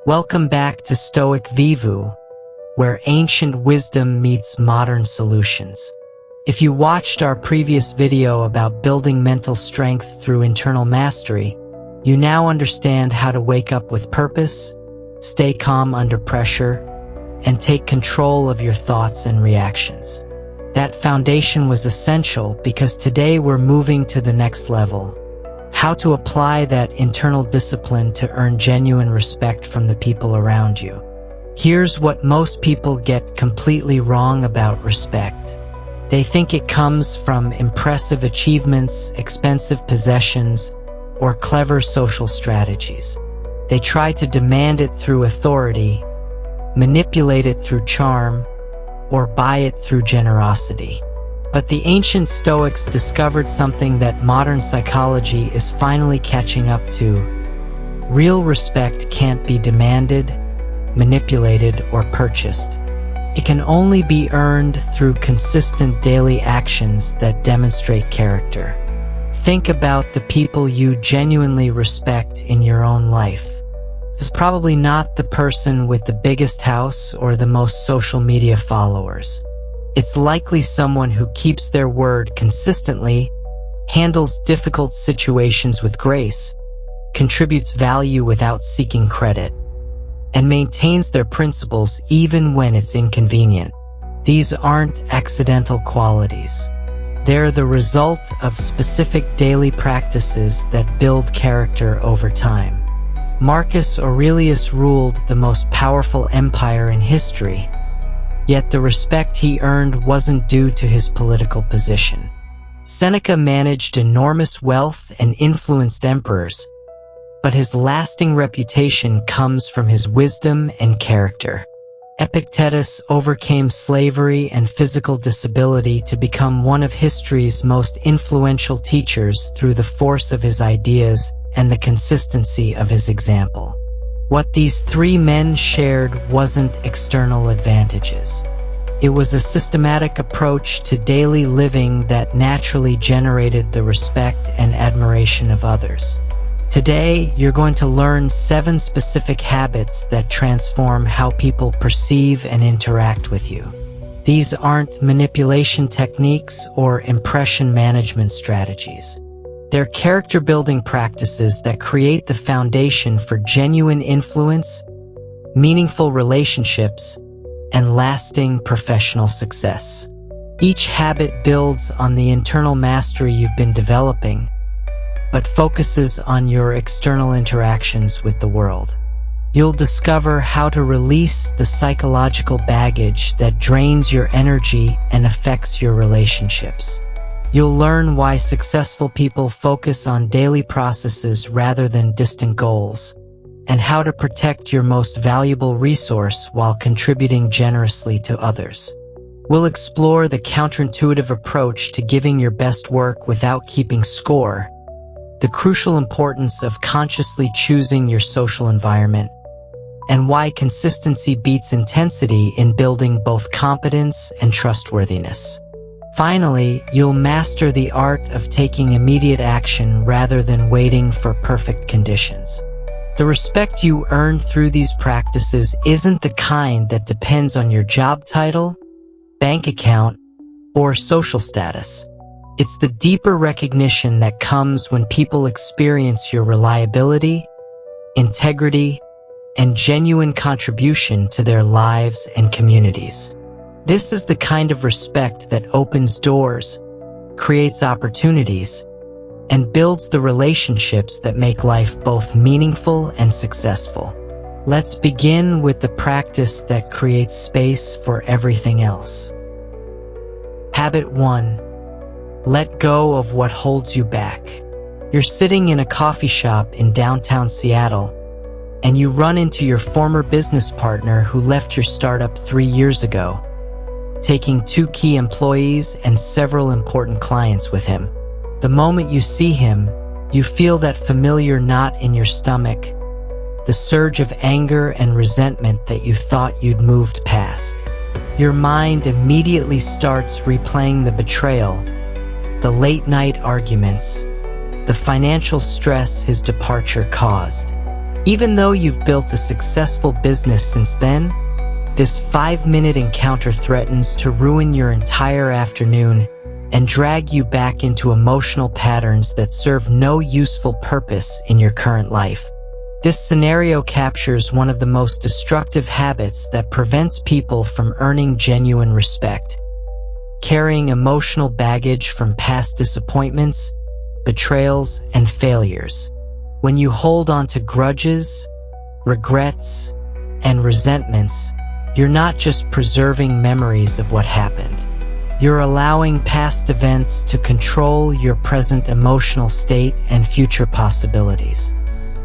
Welcome back to Stoic Vivu, where ancient wisdom meets modern solutions. If you watched our previous video about building mental strength through internal mastery, you now understand how to wake up with purpose, stay calm under pressure, and take control of your thoughts and reactions. That foundation was essential because today we're moving to the next level. How to apply that internal discipline to earn genuine respect from the people around you. Here's what most people get completely wrong about respect. They think it comes from impressive achievements, expensive possessions, or clever social strategies. They try to demand it through authority, manipulate it through charm, or buy it through generosity. But the ancient Stoics discovered something that modern psychology is finally catching up to. Real respect can't be demanded, manipulated, or purchased. It can only be earned through consistent daily actions that demonstrate character. Think about the people you genuinely respect in your own life. It's probably not the person with the biggest house or the most social media followers. It's likely someone who keeps their word consistently, handles difficult situations with grace, contributes value without seeking credit, and maintains their principles even when it's inconvenient. These aren't accidental qualities. They're the result of specific daily practices that build character over time. Marcus Aurelius ruled the most powerful empire in history, yet the respect he earned wasn't due to his political position. Seneca managed enormous wealth and influenced emperors, but his lasting reputation comes from his wisdom and character. Epictetus overcame slavery and physical disability to become one of history's most influential teachers through the force of his ideas and the consistency of his example. What these three men shared wasn't external advantages. It was a systematic approach to daily living that naturally generated the respect and admiration of others. Today, you're going to learn 7 specific habits that transform how people perceive and interact with you. These aren't manipulation techniques or impression management strategies. They're character-building practices that create the foundation for genuine influence, meaningful relationships, and lasting professional success. Each habit builds on the internal mastery you've been developing, but focuses on your external interactions with the world. You'll discover how to release the psychological baggage that drains your energy and affects your relationships. You'll learn why successful people focus on daily processes rather than distant goals, and how to protect your most valuable resource while contributing generously to others. We'll explore the counterintuitive approach to giving your best work without keeping score, the crucial importance of consciously choosing your social environment, and why consistency beats intensity in building both competence and trustworthiness. Finally, you'll master the art of taking immediate action rather than waiting for perfect conditions. The respect you earn through these practices isn't the kind that depends on your job title, bank account, or social status. It's the deeper recognition that comes when people experience your reliability, integrity, and genuine contribution to their lives and communities. This is the kind of respect that opens doors, creates opportunities, and builds the relationships that make life both meaningful and successful. Let's begin with the practice that creates space for everything else. Habit 1. Let go of what holds you back. You're sitting in a coffee shop in downtown Seattle, and you run into your former business partner who left your startup 3 years ago, taking 2 key employees and several important clients with him. The moment you see him, you feel that familiar knot in your stomach, the surge of anger and resentment that you thought you'd moved past. Your mind immediately starts replaying the betrayal, the late-night arguments, the financial stress his departure caused. Even though you've built a successful business since then, this 5-minute encounter threatens to ruin your entire afternoon and drag you back into emotional patterns that serve no useful purpose in your current life. This scenario captures one of the most destructive habits that prevents people from earning genuine respect: carrying emotional baggage from past disappointments, betrayals, and failures. When you hold on to grudges, regrets, and resentments, you're not just preserving memories of what happened. You're allowing past events to control your present emotional state and future possibilities.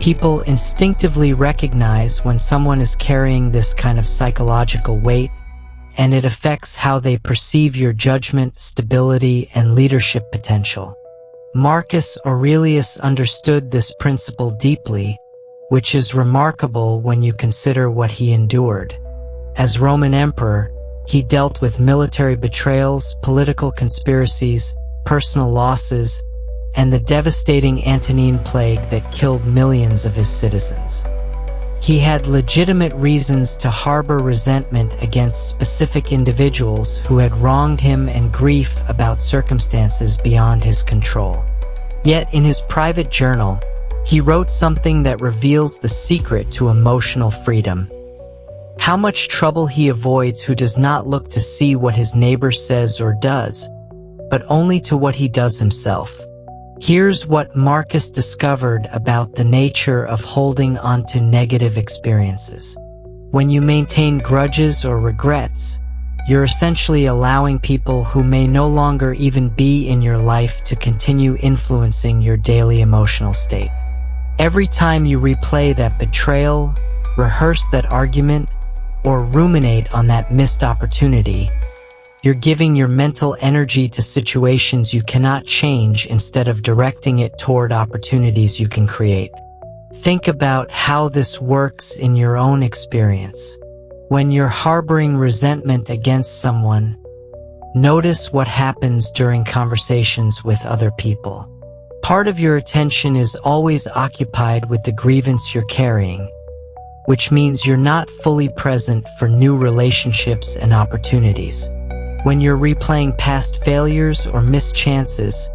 People instinctively recognize when someone is carrying this kind of psychological weight, and it affects how they perceive your judgment, stability, and leadership potential. Marcus Aurelius understood this principle deeply, which is remarkable when you consider what he endured. As Roman emperor, he dealt with military betrayals, political conspiracies, personal losses, and the devastating Antonine Plague that killed millions of his citizens. He had legitimate reasons to harbor resentment against specific individuals who had wronged him and grief about circumstances beyond his control. Yet in his private journal, he wrote something that reveals the secret to emotional freedom. How much trouble he avoids who does not look to see what his neighbor says or does, but only to what he does himself. Here's what Marcus discovered about the nature of holding onto negative experiences. When you maintain grudges or regrets, you're essentially allowing people who may no longer even be in your life to continue influencing your daily emotional state. Every time you replay that betrayal, rehearse that argument, or ruminate on that missed opportunity, you're giving your mental energy to situations you cannot change instead of directing it toward opportunities you can create. Think about how this works in your own experience. When you're harboring resentment against someone, notice what happens during conversations with other people. Part of your attention is always occupied with the grievance you're carrying, which means you're not fully present for new relationships and opportunities. When you're replaying past failures or missed chances,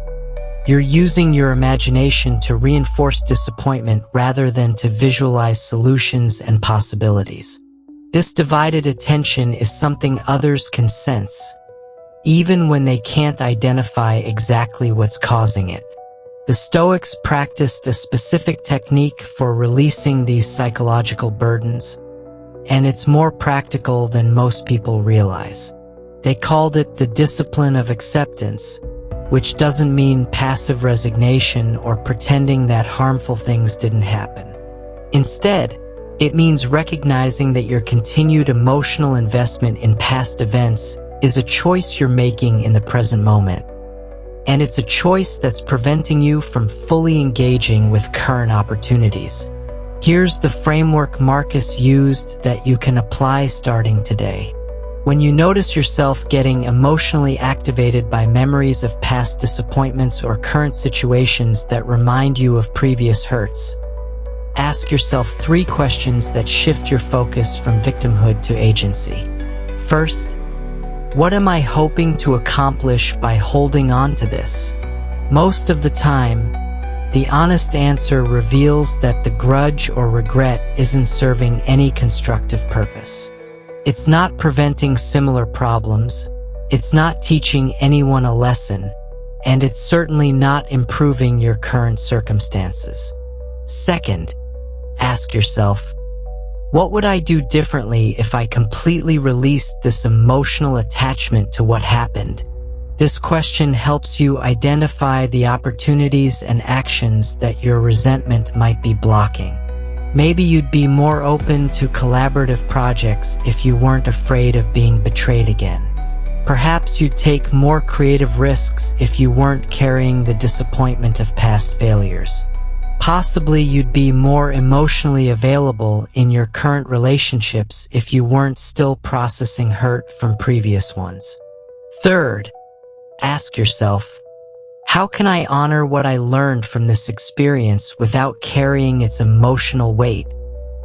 you're using your imagination to reinforce disappointment rather than to visualize solutions and possibilities. This divided attention is something others can sense, even when they can't identify exactly what's causing it. The Stoics practiced a specific technique for releasing these psychological burdens, and it's more practical than most people realize. They called it the discipline of acceptance, which doesn't mean passive resignation or pretending that harmful things didn't happen. Instead, it means recognizing that your continued emotional investment in past events is a choice you're making in the present moment. And it's a choice that's preventing you from fully engaging with current opportunities. Here's the framework Marcus used that you can apply starting today. When you notice yourself getting emotionally activated by memories of past disappointments or current situations that remind you of previous hurts, ask yourself 3 questions that shift your focus from victimhood to agency. First, what am I hoping to accomplish by holding on to this? Most of the time, the honest answer reveals that the grudge or regret isn't serving any constructive purpose. It's not preventing similar problems, it's not teaching anyone a lesson, and it's certainly not improving your current circumstances. Second, ask yourself, what would I do differently if I completely released this emotional attachment to what happened? This question helps you identify the opportunities and actions that your resentment might be blocking. Maybe you'd be more open to collaborative projects if you weren't afraid of being betrayed again. Perhaps you'd take more creative risks if you weren't carrying the disappointment of past failures. Possibly you'd be more emotionally available in your current relationships if you weren't still processing hurt from previous ones. Third, ask yourself, how can I honor what I learned from this experience without carrying its emotional weight?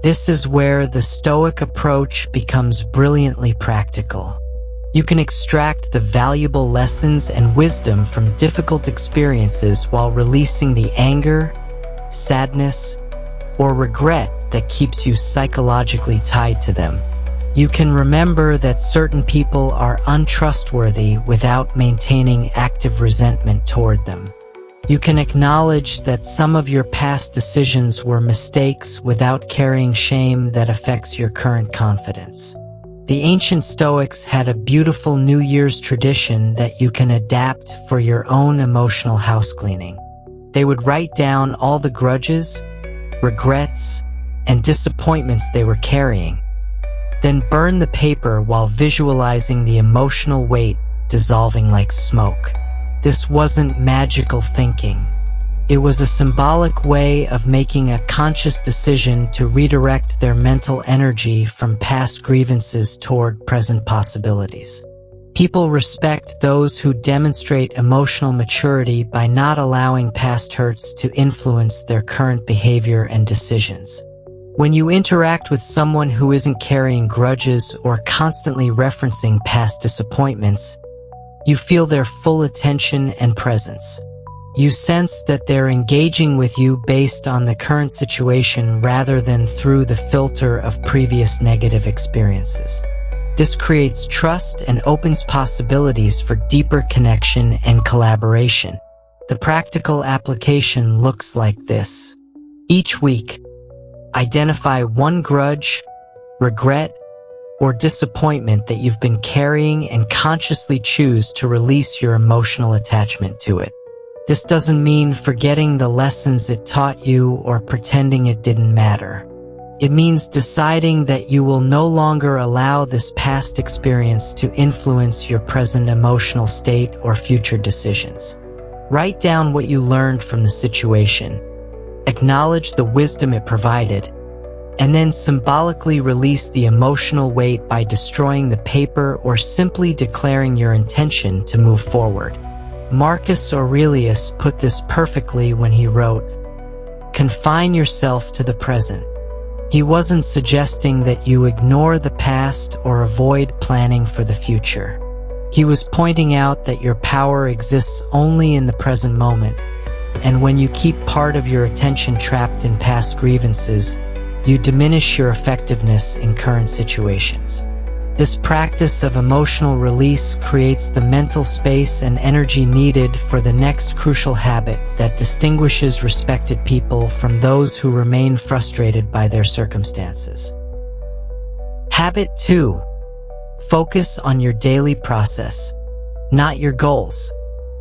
This is where the Stoic approach becomes brilliantly practical. You can extract the valuable lessons and wisdom from difficult experiences while releasing the anger, sadness, or regret that keeps you psychologically tied to them. You can remember that certain people are untrustworthy without maintaining active resentment toward them. You can acknowledge that some of your past decisions were mistakes without carrying shame that affects your current confidence. The ancient Stoics had a beautiful New Year's tradition that you can adapt for your own emotional housecleaning. They would write down all the grudges, regrets, and disappointments they were carrying, then burn the paper while visualizing the emotional weight dissolving like smoke. This wasn't magical thinking. It was a symbolic way of making a conscious decision to redirect their mental energy from past grievances toward present possibilities. People respect those who demonstrate emotional maturity by not allowing past hurts to influence their current behavior and decisions. When you interact with someone who isn't carrying grudges or constantly referencing past disappointments, you feel their full attention and presence. You sense that they're engaging with you based on the current situation rather than through the filter of previous negative experiences. This creates trust and opens possibilities for deeper connection and collaboration. The practical application looks like this. Each week, identify one grudge, regret, or disappointment that you've been carrying and consciously choose to release your emotional attachment to it. This doesn't mean forgetting the lessons it taught you or pretending it didn't matter. It means deciding that you will no longer allow this past experience to influence your present emotional state or future decisions. Write down what you learned from the situation, acknowledge the wisdom it provided, and then symbolically release the emotional weight by destroying the paper or simply declaring your intention to move forward. Marcus Aurelius put this perfectly when he wrote, "Confine yourself to the present." He wasn't suggesting that you ignore the past or avoid planning for the future. He was pointing out that your power exists only in the present moment, and when you keep part of your attention trapped in past grievances, you diminish your effectiveness in current situations. This practice of emotional release creates the mental space and energy needed for the next crucial habit that distinguishes respected people from those who remain frustrated by their circumstances. Habit 2. Focus on your daily process, not your goals.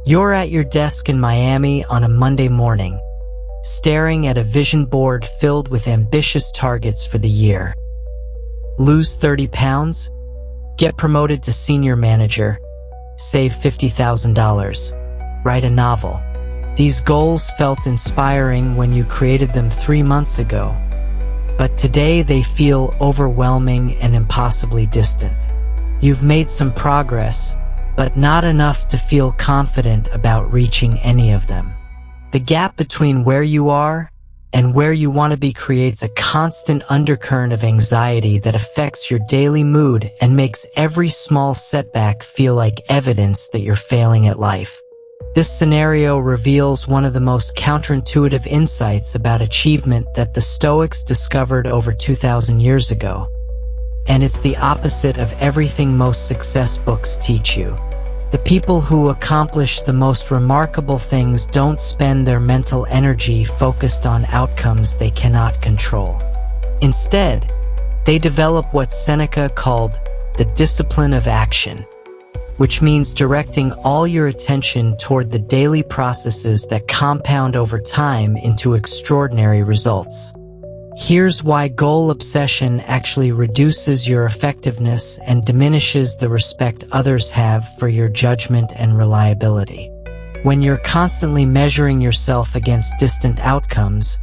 You're at your desk in Miami on a Monday morning, staring at a vision board filled with ambitious targets for the year. Lose 30 pounds? Get promoted to senior manager, save $50,000, write a novel. These goals felt inspiring when you created them 3 months ago, but today they feel overwhelming and impossibly distant. You've made some progress, but not enough to feel confident about reaching any of them. The gap between where you are and where you want to be creates a constant undercurrent of anxiety that affects your daily mood and makes every small setback feel like evidence that you're failing at life. This scenario reveals one of the most counterintuitive insights about achievement that the Stoics discovered over 2,000 years ago. And it's the opposite of everything most success books teach you. The people who accomplish the most remarkable things don't spend their mental energy focused on outcomes they cannot control. Instead, they develop what Seneca called the discipline of action, which means directing all your attention toward the daily processes that compound over time into extraordinary results. Here's why goal obsession actually reduces your effectiveness and diminishes the respect others have for your judgment and reliability. When you're constantly measuring yourself against distant outcomes,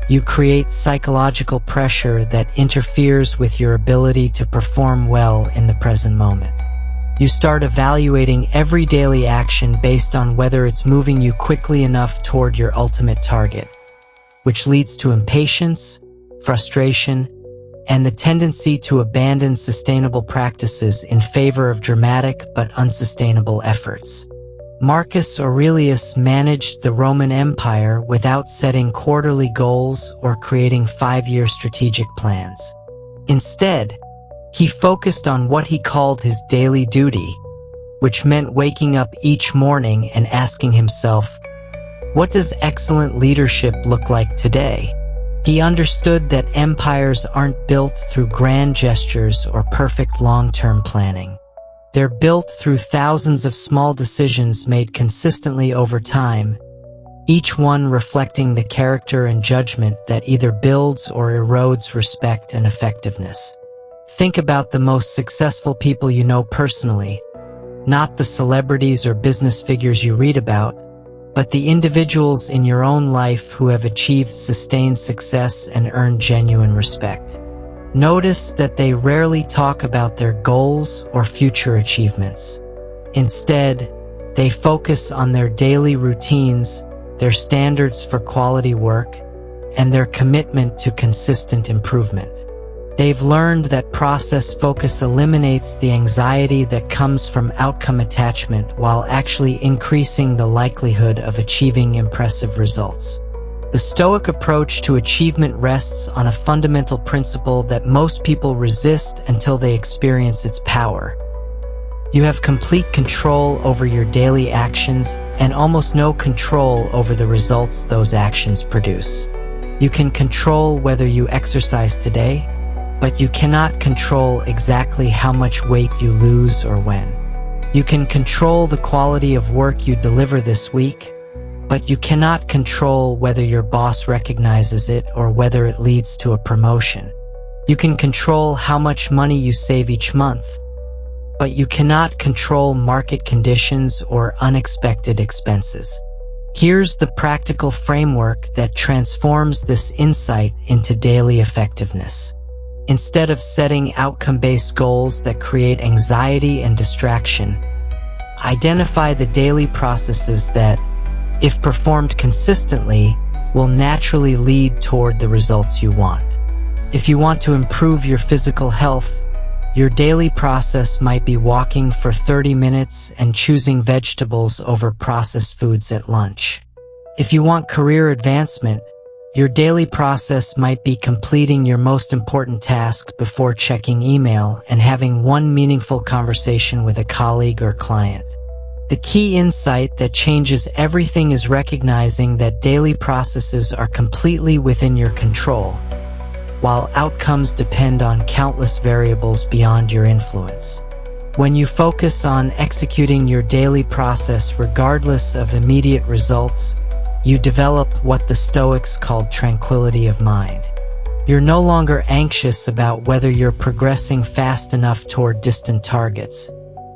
you create psychological pressure that interferes with your ability to perform well in the present moment. You start evaluating every daily action based on whether it's moving you quickly enough toward your ultimate target, which leads to impatience, frustration, and the tendency to abandon sustainable practices in favor of dramatic but unsustainable efforts. Marcus Aurelius managed the Roman Empire without setting quarterly goals or creating 5-year strategic plans. Instead, he focused on what he called his daily duty, which meant waking up each morning and asking himself, "What does excellent leadership look like today?" He understood that empires aren't built through grand gestures or perfect long-term planning. They're built through thousands of small decisions made consistently over time, each one reflecting the character and judgment that either builds or erodes respect and effectiveness. Think about the most successful people you know personally, not the celebrities or business figures you read about, but the individuals in your own life who have achieved sustained success and earned genuine respect. Notice that they rarely talk about their goals or future achievements. Instead, they focus on their daily routines, their standards for quality work, and their commitment to consistent improvement. They've learned that process focus eliminates the anxiety that comes from outcome attachment while actually increasing the likelihood of achieving impressive results. The Stoic approach to achievement rests on a fundamental principle that most people resist until they experience its power. You have complete control over your daily actions and almost no control over the results those actions produce. You can control whether you exercise today, but you cannot control exactly how much weight you lose or when. You can control the quality of work you deliver this week, but you cannot control whether your boss recognizes it or whether it leads to a promotion. You can control how much money you save each month, but you cannot control market conditions or unexpected expenses. Here's the practical framework that transforms this insight into daily effectiveness. Instead of setting outcome-based goals that create anxiety and distraction, identify the daily processes that, if performed consistently, will naturally lead toward the results you want. If you want to improve your physical health, your daily process might be walking for 30 minutes and choosing vegetables over processed foods at lunch. If you want career advancement, your daily process might be completing your most important task before checking email and having one meaningful conversation with a colleague or client. The key insight that changes everything is recognizing that daily processes are completely within your control, while outcomes depend on countless variables beyond your influence. When you focus on executing your daily process regardless of immediate results, you develop what the Stoics called tranquility of mind. You're no longer anxious about whether you're progressing fast enough toward distant targets,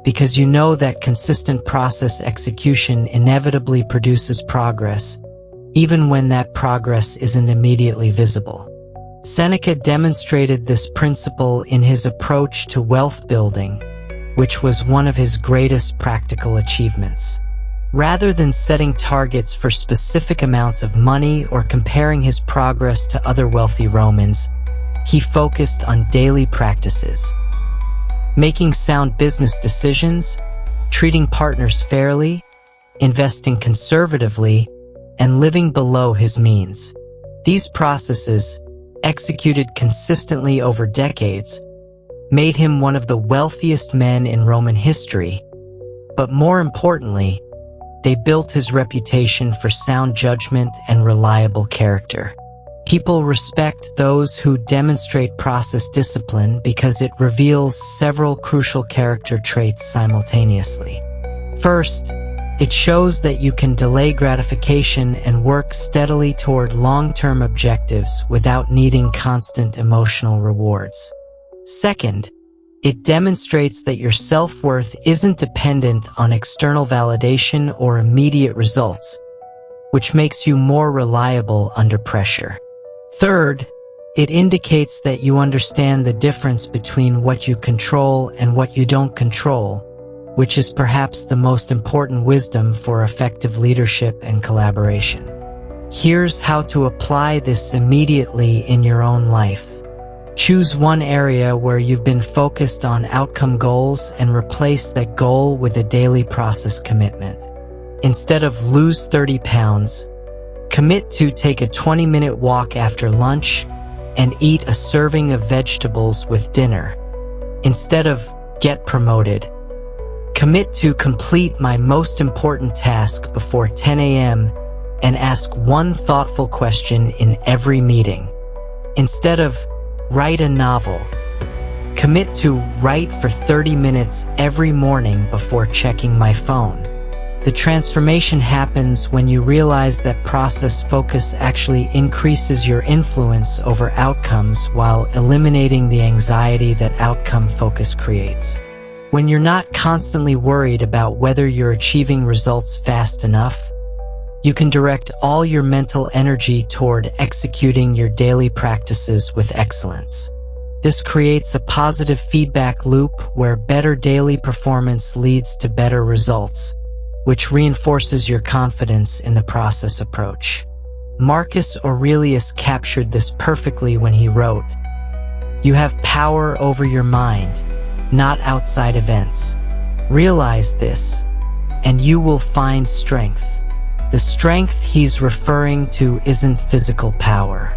because you know that consistent process execution inevitably produces progress, even when that progress isn't immediately visible. Seneca demonstrated this principle in his approach to wealth building, which was one of his greatest practical achievements. Rather than setting targets for specific amounts of money or comparing his progress to other wealthy Romans, he focused on daily practices. Making sound business decisions, treating partners fairly, investing conservatively, and living below his means. These processes, executed consistently over decades, made him one of the wealthiest men in Roman history, but more importantly, they built his reputation for sound judgment and reliable character. People respect those who demonstrate process discipline because it reveals several crucial character traits simultaneously. First, it shows that you can delay gratification and work steadily toward long-term objectives without needing constant emotional rewards. Second, it demonstrates that your self-worth isn't dependent on external validation or immediate results, which makes you more reliable under pressure. Third, it indicates that you understand the difference between what you control and what you don't control, which is perhaps the most important wisdom for effective leadership and collaboration. Here's how to apply this immediately in your own life. Choose one area where you've been focused on outcome goals and replace that goal with a daily process commitment. Instead of lose 30 pounds, commit to take a 20-minute walk after lunch and eat a serving of vegetables with dinner. Instead of get promoted, commit to complete my most important task before 10 a.m. and ask one thoughtful question in every meeting. Instead of write a novel, commit to write for 30 minutes every morning before checking my phone. The transformation happens when you realize that process focus actually increases your influence over outcomes while eliminating the anxiety that outcome focus creates. When you're not constantly worried about whether you're achieving results fast enough, you can direct all your mental energy toward executing your daily practices with excellence. This creates a positive feedback loop where better daily performance leads to better results, which reinforces your confidence in the process approach. Marcus Aurelius captured this perfectly when he wrote, "You have power over your mind, not outside events. Realize this, and you will find strength." The strength he's referring to isn't physical power.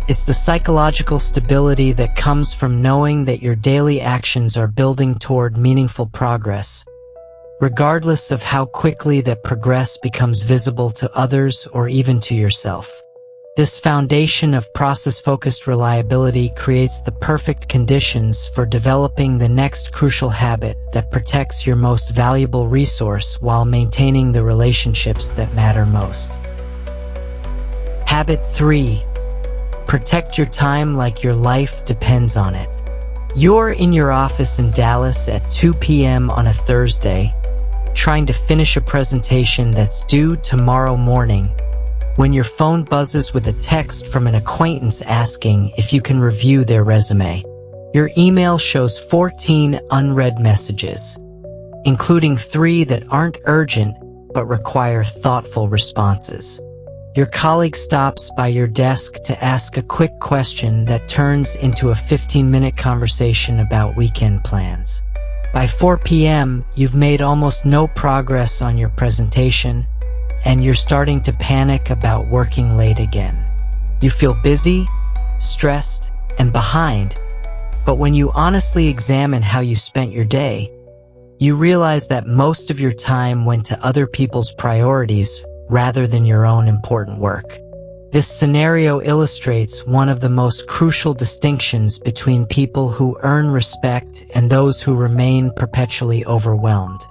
It's the psychological stability that comes from knowing that your daily actions are building toward meaningful progress, regardless of how quickly that progress becomes visible to others or even to yourself. This foundation of process-focused reliability creates the perfect conditions for developing the next crucial habit that protects your most valuable resource while maintaining the relationships that matter most. Habit 3. Protect your time like your life depends on it. You're in your office in Dallas at 2 p.m. on a Thursday, trying to finish a presentation that's due tomorrow morning, when your phone buzzes with a text from an acquaintance asking if you can review their resume. Your email shows 14 unread messages, including 3 that aren't urgent but require thoughtful responses. Your colleague stops by your desk to ask a quick question that turns into a 15-minute conversation about weekend plans. By 4 p.m., you've made almost no progress on your presentation, and you're starting to panic about working late again. You feel busy, stressed, and behind, but when you honestly examine how you spent your day, you realize that most of your time went to other people's priorities rather than your own important work. This scenario illustrates one of the most crucial distinctions between people who earn respect and those who remain perpetually overwhelmed.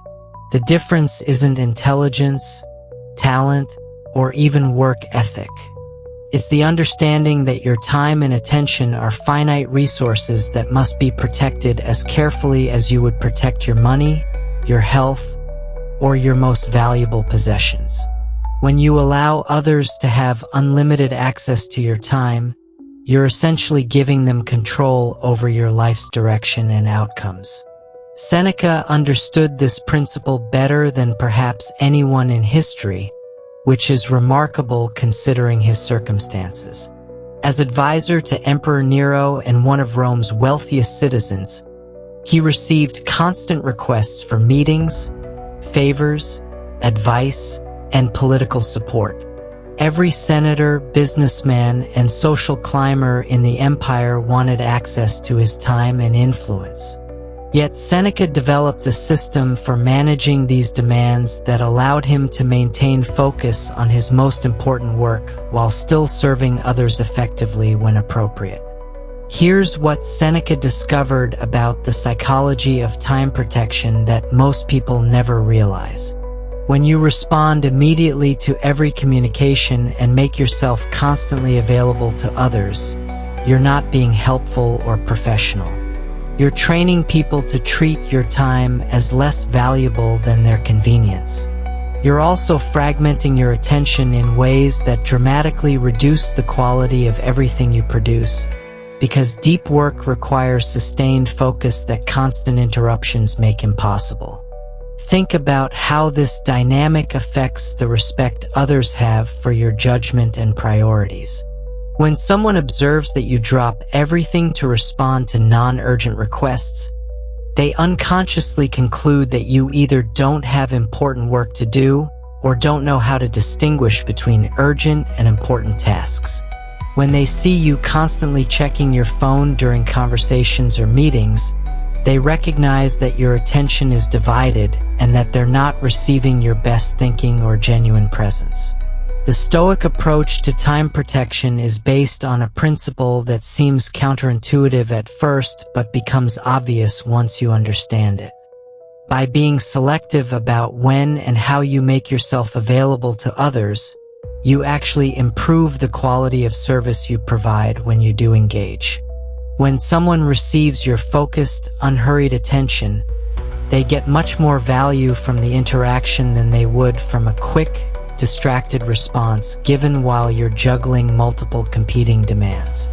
The difference isn't intelligence, talent, or even work ethic. It's the understanding that your time and attention are finite resources that must be protected as carefully as you would protect your money, your health, or your most valuable possessions. When you allow others to have unlimited access to your time, you're essentially giving them control over your life's direction and outcomes. Seneca understood this principle better than perhaps anyone in history, which is remarkable considering his circumstances. As advisor to Emperor Nero and one of Rome's wealthiest citizens, he received constant requests for meetings, favors, advice, and political support. Every senator, businessman, and social climber in the empire wanted access to his time and influence. Yet Seneca developed a system for managing these demands that allowed him to maintain focus on his most important work while still serving others effectively when appropriate. Here's what Seneca discovered about the psychology of time protection that most people never realize. When you respond immediately to every communication and make yourself constantly available to others, you're not being helpful or professional. You're training people to treat your time as less valuable than their convenience. You're also fragmenting your attention in ways that dramatically reduce the quality of everything you produce, because deep work requires sustained focus that constant interruptions make impossible. Think about how this dynamic affects the respect others have for your judgment and priorities. When someone observes that you drop everything to respond to non-urgent requests, they unconsciously conclude that you either don't have important work to do or don't know how to distinguish between urgent and important tasks. When they see you constantly checking your phone during conversations or meetings, they recognize that your attention is divided and that they're not receiving your best thinking or genuine presence. The Stoic approach to time protection is based on a principle that seems counterintuitive at first but becomes obvious once you understand it. By being selective about when and how you make yourself available to others, you actually improve the quality of service you provide when you do engage. When someone receives your focused, unhurried attention, they get much more value from the interaction than they would from a quick, distracted response given while you're juggling multiple competing demands.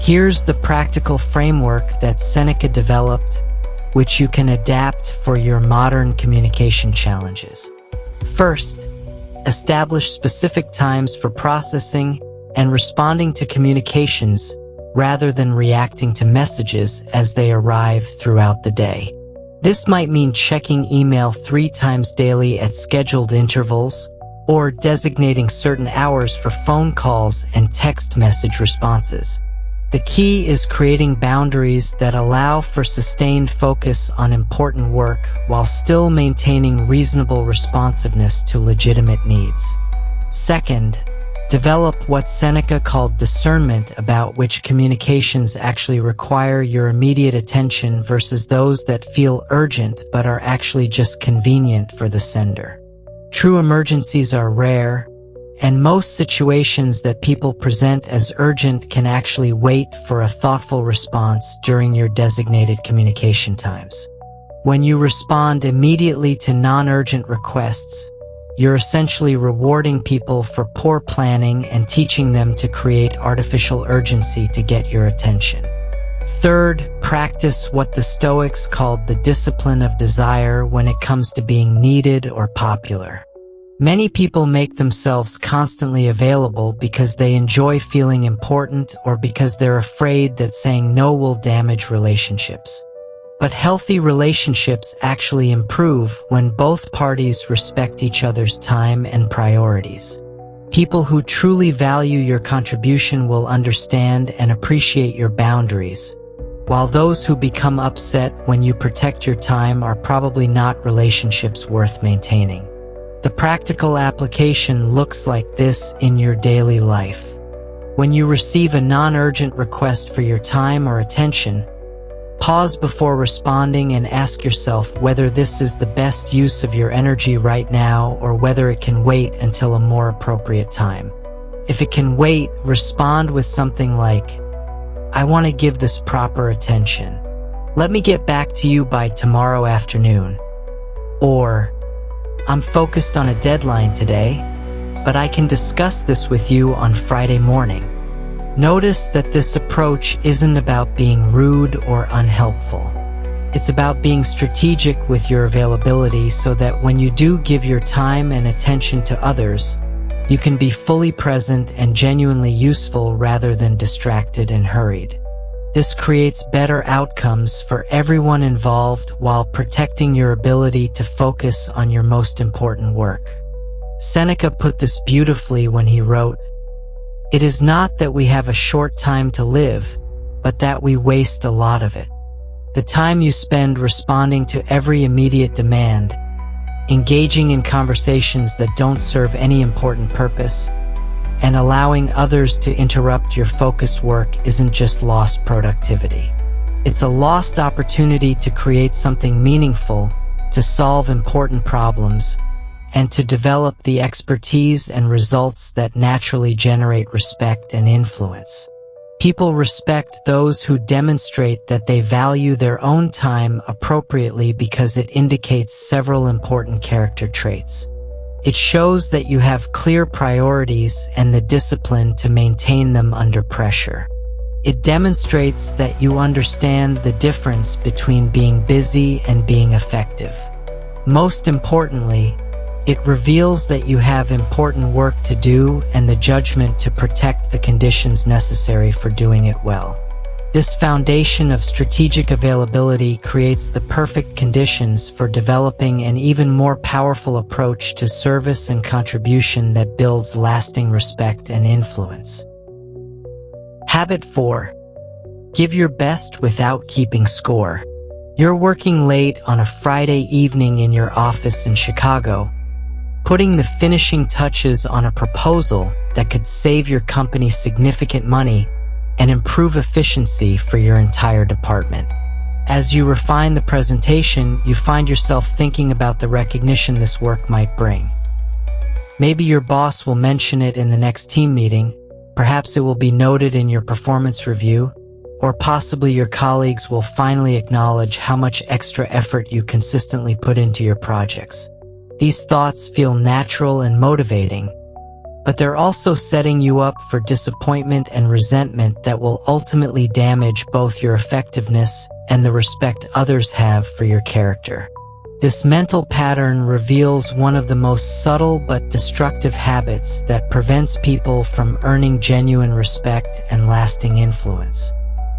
Here's the practical framework that Seneca developed, which you can adapt for your modern communication challenges. First, establish specific times for processing and responding to communications rather than reacting to messages as they arrive throughout the day. This might mean checking email 3 times daily at scheduled intervals, or designating certain hours for phone calls and text message responses. The key is creating boundaries that allow for sustained focus on important work while still maintaining reasonable responsiveness to legitimate needs. Second, develop what Seneca called discernment about which communications actually require your immediate attention versus those that feel urgent but are actually just convenient for the sender. True emergencies are rare, and most situations that people present as urgent can actually wait for a thoughtful response during your designated communication times. When you respond immediately to non-urgent requests, you're essentially rewarding people for poor planning and teaching them to create artificial urgency to get your attention. Third, practice what the Stoics called the discipline of desire when it comes to being needed or popular. Many people make themselves constantly available because they enjoy feeling important or because they're afraid that saying no will damage relationships. But healthy relationships actually improve when both parties respect each other's time and priorities. People who truly value your contribution will understand and appreciate your boundaries, while those who become upset when you protect your time are probably not relationships worth maintaining. The practical application looks like this in your daily life. When you receive a non-urgent request for your time or attention, pause before responding and ask yourself whether this is the best use of your energy right now or whether it can wait until a more appropriate time. If it can wait, respond with something like, "I want to give this proper attention. Let me get back to you by tomorrow afternoon." Or, "I'm focused on a deadline today, but I can discuss this with you on Friday morning." Notice that this approach isn't about being rude or unhelpful. It's about being strategic with your availability so that when you do give your time and attention to others, you can be fully present and genuinely useful rather than distracted and hurried. This creates better outcomes for everyone involved while protecting your ability to focus on your most important work. Seneca put this beautifully when he wrote, "It is not that we have a short time to live, but that we waste a lot of it." The time you spend responding to every immediate demand, engaging in conversations that don't serve any important purpose, and allowing others to interrupt your focused work isn't just lost productivity. It's a lost opportunity to create something meaningful, to solve important problems, and to develop the expertise and results that naturally generate respect and influence. People respect those who demonstrate that they value their own time appropriately because it indicates several important character traits. It shows that you have clear priorities and the discipline to maintain them under pressure. It demonstrates that you understand the difference between being busy and being effective. Most importantly, It reveals that you have important work to do and the judgment to protect the conditions necessary for doing it well. This foundation of strategic availability creates the perfect conditions for developing an even more powerful approach to service and contribution that builds lasting respect and influence. Habit 4. Give your best without keeping score. You're working late on a Friday evening in your office in Chicago, putting the finishing touches on a proposal that could save your company significant money and improve efficiency for your entire department. As you refine the presentation, you find yourself thinking about the recognition this work might bring. Maybe your boss will mention it in the next team meeting, perhaps it will be noted in your performance review, or possibly your colleagues will finally acknowledge how much extra effort you consistently put into your projects. These thoughts feel natural and motivating, but they're also setting you up for disappointment and resentment that will ultimately damage both your effectiveness and the respect others have for your character. This mental pattern reveals one of the most subtle but destructive habits that prevents people from earning genuine respect and lasting influence.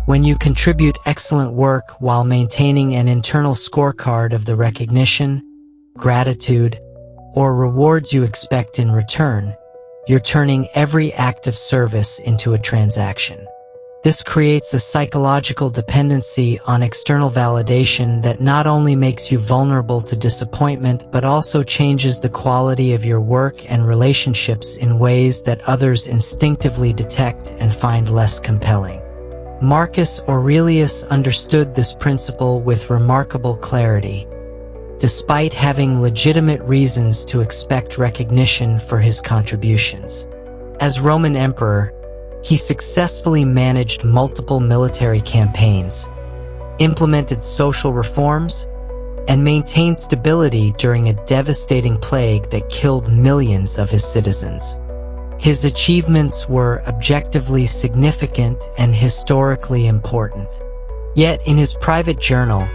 When you contribute excellent work while maintaining an internal scorecard of the recognition, gratitude, or rewards you expect in return, you're turning every act of service into a transaction. This creates a psychological dependency on external validation that not only makes you vulnerable to disappointment but also changes the quality of your work and relationships in ways that others instinctively detect and find less compelling. Marcus Aurelius understood this principle with remarkable clarity, despite having legitimate reasons to expect recognition for his contributions. As Roman emperor, he successfully managed multiple military campaigns, implemented social reforms, and maintained stability during a devastating plague that killed millions of his citizens. His achievements were objectively significant and historically important. Yet in his private journal,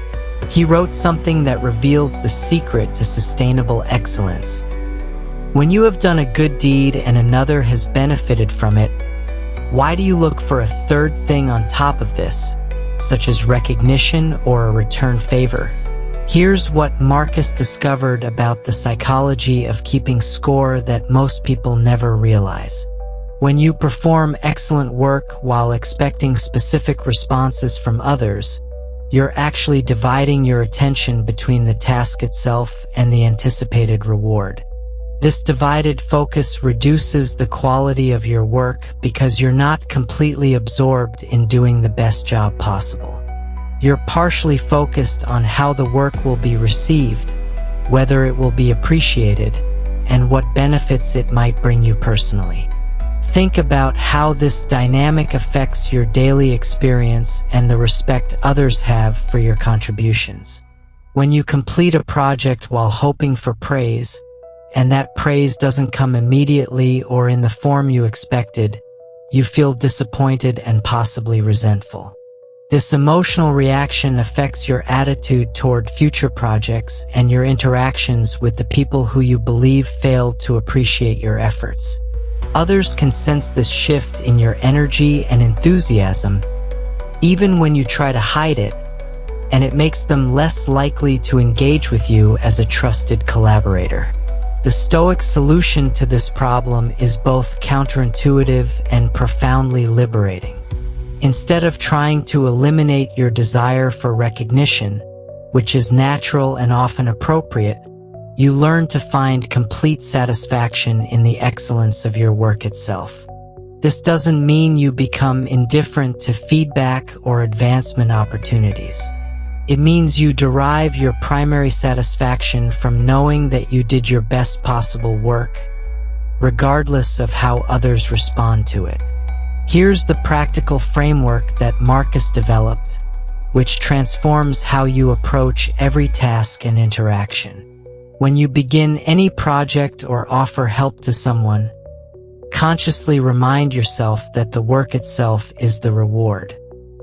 he wrote something that reveals the secret to sustainable excellence. When you have done a good deed and another has benefited from it, why do you look for a third thing on top of this, such as recognition or a return favor? Here's what Marcus discovered about the psychology of keeping score that most people never realize. When you perform excellent work while expecting specific responses from others, you're actually dividing your attention between the task itself and the anticipated reward. This divided focus reduces the quality of your work because you're not completely absorbed in doing the best job possible. You're partially focused on how the work will be received, whether it will be appreciated, and what benefits it might bring you personally. Think about how this dynamic affects your daily experience and the respect others have for your contributions. When you complete a project while hoping for praise, and that praise doesn't come immediately or in the form you expected, you feel disappointed and possibly resentful. This emotional reaction affects your attitude toward future projects and your interactions with the people who you believe failed to appreciate your efforts. Others can sense this shift in your energy and enthusiasm, even when you try to hide it, and it makes them less likely to engage with you as a trusted collaborator. The Stoic solution to this problem is both counterintuitive and profoundly liberating. Instead of trying to eliminate your desire for recognition, which is natural and often appropriate, you learn to find complete satisfaction in the excellence of your work itself. This doesn't mean you become indifferent to feedback or advancement opportunities. It means you derive your primary satisfaction from knowing that you did your best possible work, regardless of how others respond to it. Here's the practical framework that Marcus developed, which transforms how you approach every task and interaction. When you begin any project or offer help to someone, consciously remind yourself that the work itself is the reward.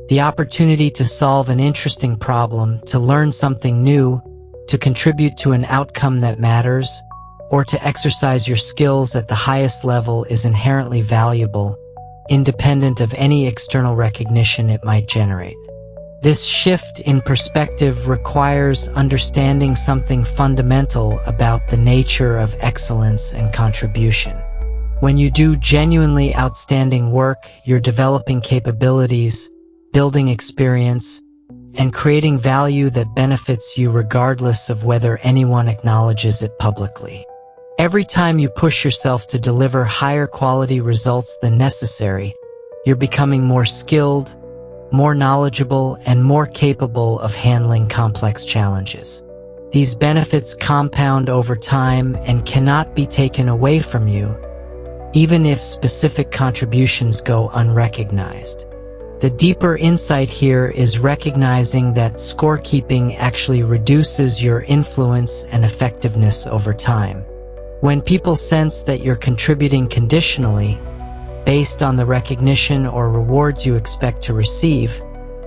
The opportunity to solve an interesting problem, to learn something new, to contribute to an outcome that matters, or to exercise your skills at the highest level is inherently valuable, independent of any external recognition it might generate. This shift in perspective requires understanding something fundamental about the nature of excellence and contribution. When you do genuinely outstanding work, you're developing capabilities, building experience, and creating value that benefits you regardless of whether anyone acknowledges it publicly. Every time you push yourself to deliver higher quality results than necessary, you're becoming more skilled, more knowledgeable, and more capable of handling complex challenges. These benefits compound over time and cannot be taken away from you, even if specific contributions go unrecognized. The deeper insight here is recognizing that scorekeeping actually reduces your influence and effectiveness over time. When people sense that you're contributing conditionally, based on the recognition or rewards you expect to receive,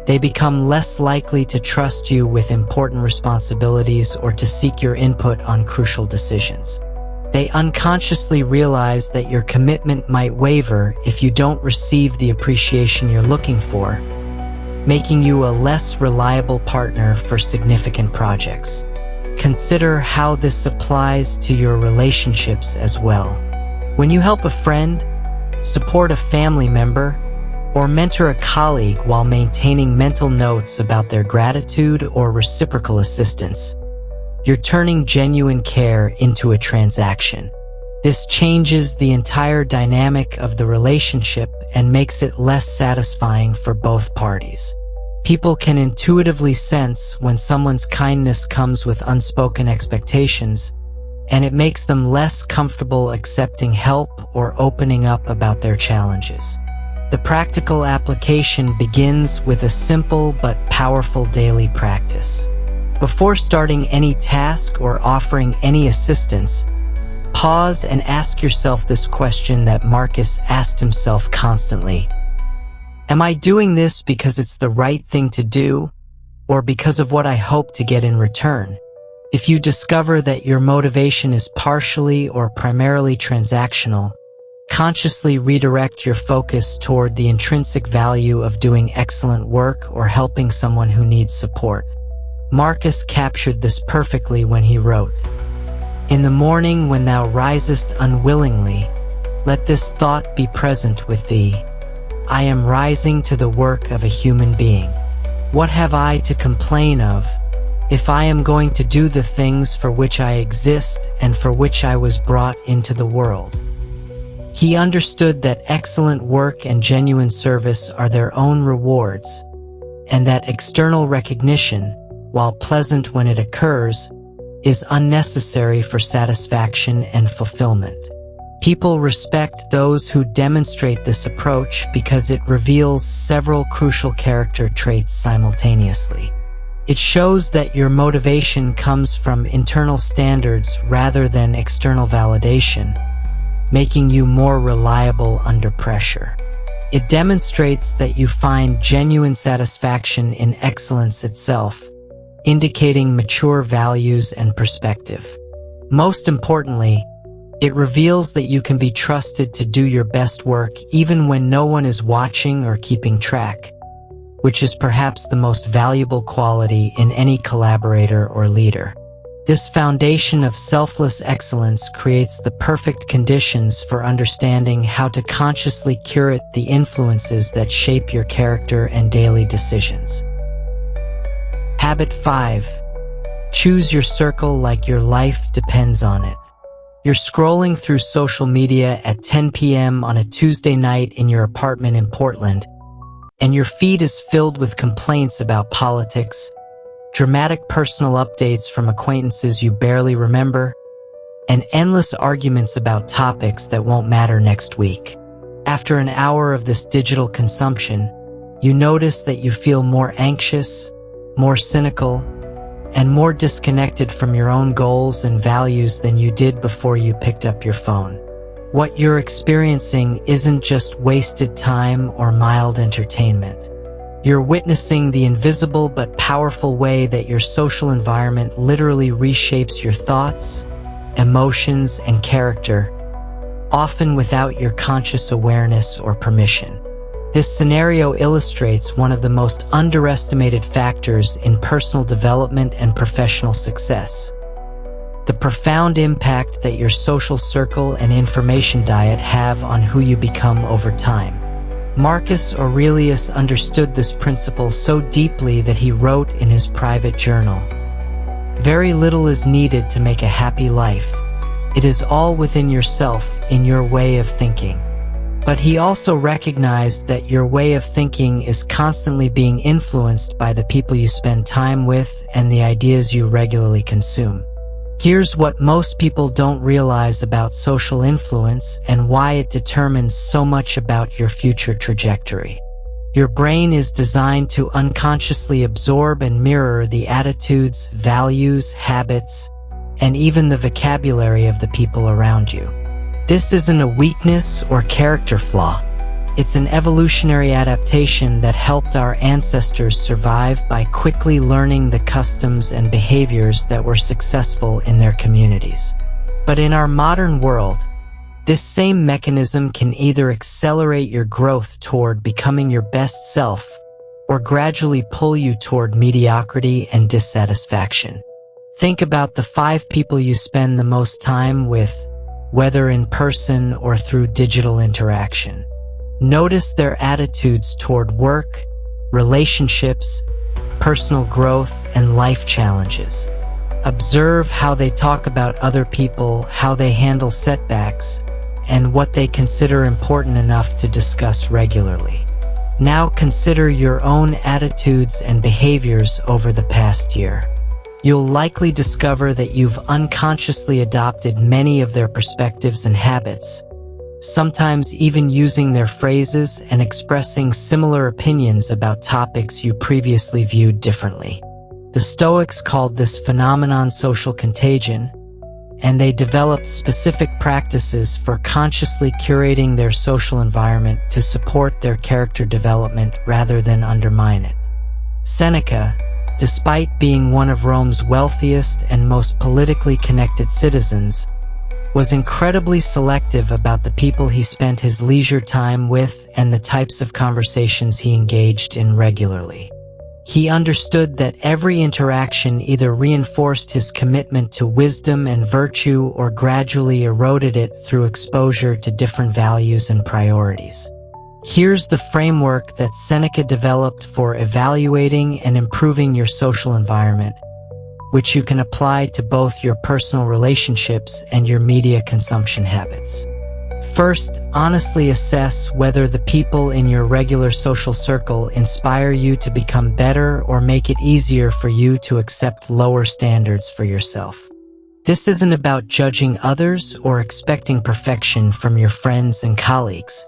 they become less likely to trust you with important responsibilities or to seek your input on crucial decisions. They unconsciously realize that your commitment might waver if you don't receive the appreciation you're looking for, making you a less reliable partner for significant projects. Consider how this applies to your relationships as well. When you help a friend, support a family member, or mentor a colleague while maintaining mental notes about their gratitude or reciprocal assistance, you're turning genuine care into a transaction. This changes the entire dynamic of the relationship and makes it less satisfying for both parties. People can intuitively sense when someone's kindness comes with unspoken expectations, and it makes them less comfortable accepting help or opening up about their challenges. The practical application begins with a simple but powerful daily practice. Before starting any task or offering any assistance, pause and ask yourself this question that Marcus asked himself constantly. Am I doing this because it's the right thing to do, or because of what I hope to get in return? If you discover that your motivation is partially or primarily transactional, consciously redirect your focus toward the intrinsic value of doing excellent work or helping someone who needs support. Marcus captured this perfectly when he wrote, "In the morning when thou risest unwillingly, let this thought be present with thee. I am rising to the work of a human being. What have I to complain of, if I am going to do the things for which I exist and for which I was brought into the world?" He understood that excellent work and genuine service are their own rewards, and that external recognition, while pleasant when it occurs, is unnecessary for satisfaction and fulfillment. People respect those who demonstrate this approach because it reveals several crucial character traits simultaneously. It shows that your motivation comes from internal standards rather than external validation, making you more reliable under pressure. It demonstrates that you find genuine satisfaction in excellence itself, indicating mature values and perspective. Most importantly, it reveals that you can be trusted to do your best work even when no one is watching or keeping track, which is perhaps the most valuable quality in any collaborator or leader. This foundation of selfless excellence creates the perfect conditions for understanding how to consciously curate the influences that shape your character and daily decisions. Habit 5. Choose your circle like your life depends on it. You're scrolling through social media at 10 p.m. on a Tuesday night in your apartment in Portland, and your feed is filled with complaints about politics, dramatic personal updates from acquaintances you barely remember, and endless arguments about topics that won't matter next week. After an hour of this digital consumption, you notice that you feel more anxious, more cynical, and more disconnected from your own goals and values than you did before you picked up your phone. What you're experiencing isn't just wasted time or mild entertainment. You're witnessing the invisible but powerful way that your social environment literally reshapes your thoughts, emotions, and character, often without your conscious awareness or permission. This scenario illustrates one of the most underestimated factors in personal development and professional success: the profound impact that your social circle and information diet have on who you become over time. Marcus Aurelius understood this principle so deeply that he wrote in his private journal, "Very little is needed to make a happy life. It is all within yourself, in your way of thinking." But he also recognized that your way of thinking is constantly being influenced by the people you spend time with and the ideas you regularly consume. Here's what most people don't realize about social influence and why it determines so much about your future trajectory. Your brain is designed to unconsciously absorb and mirror the attitudes, values, habits, and even the vocabulary of the people around you. This isn't a weakness or character flaw. It's an evolutionary adaptation that helped our ancestors survive by quickly learning the customs and behaviors that were successful in their communities. But in our modern world, this same mechanism can either accelerate your growth toward becoming your best self or gradually pull you toward mediocrity and dissatisfaction. Think about the 5 people you spend the most time with, whether in person or through digital interaction. Notice their attitudes toward work, relationships, personal growth, and life challenges. Observe how they talk about other people, how they handle setbacks, and what they consider important enough to discuss regularly. Now consider your own attitudes and behaviors over the past year. You'll likely discover that you've unconsciously adopted many of their perspectives and habits, sometimes even using their phrases and expressing similar opinions about topics you previously viewed differently. The Stoics called this phenomenon social contagion, and they developed specific practices for consciously curating their social environment to support their character development rather than undermine it. Seneca, despite being one of Rome's wealthiest and most politically connected citizens, was incredibly selective about the people he spent his leisure time with and the types of conversations he engaged in regularly. He understood that every interaction either reinforced his commitment to wisdom and virtue or gradually eroded it through exposure to different values and priorities. Here's the framework that Seneca developed for evaluating and improving your social environment, which you can apply to both your personal relationships and your media consumption habits. First, honestly assess whether the people in your regular social circle inspire you to become better or make it easier for you to accept lower standards for yourself. This isn't about judging others or expecting perfection from your friends and colleagues.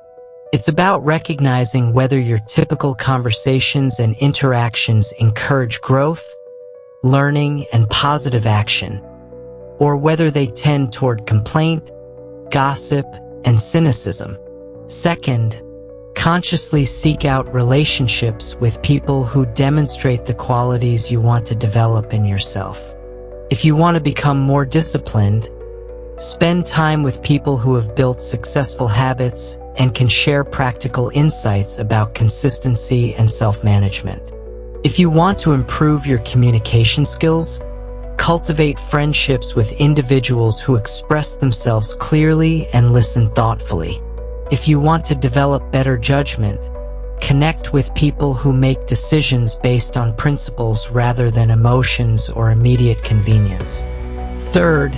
It's about recognizing whether your typical conversations and interactions encourage growth, learning, and positive action, or whether they tend toward complaint, gossip, and cynicism. Second, consciously seek out relationships with people who demonstrate the qualities you want to develop in yourself. If you want to become more disciplined, spend time with people who have built successful habits and can share practical insights about consistency and self-management. If you want to improve your communication skills, cultivate friendships with individuals who express themselves clearly and listen thoughtfully. If you want to develop better judgment, connect with people who make decisions based on principles rather than emotions or immediate convenience. Third,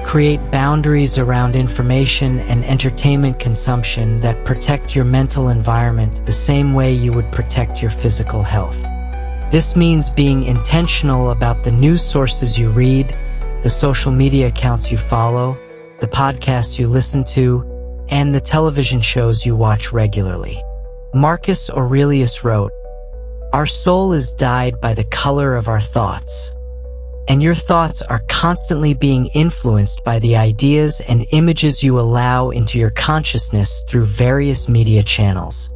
create boundaries around information and entertainment consumption that protect your mental environment the same way you would protect your physical health. This means being intentional about the news sources you read, the social media accounts you follow, the podcasts you listen to, and the television shows you watch regularly. Marcus Aurelius wrote, "Our soul is dyed by the color of our thoughts." And your thoughts are constantly being influenced by the ideas and images you allow into your consciousness through various media channels.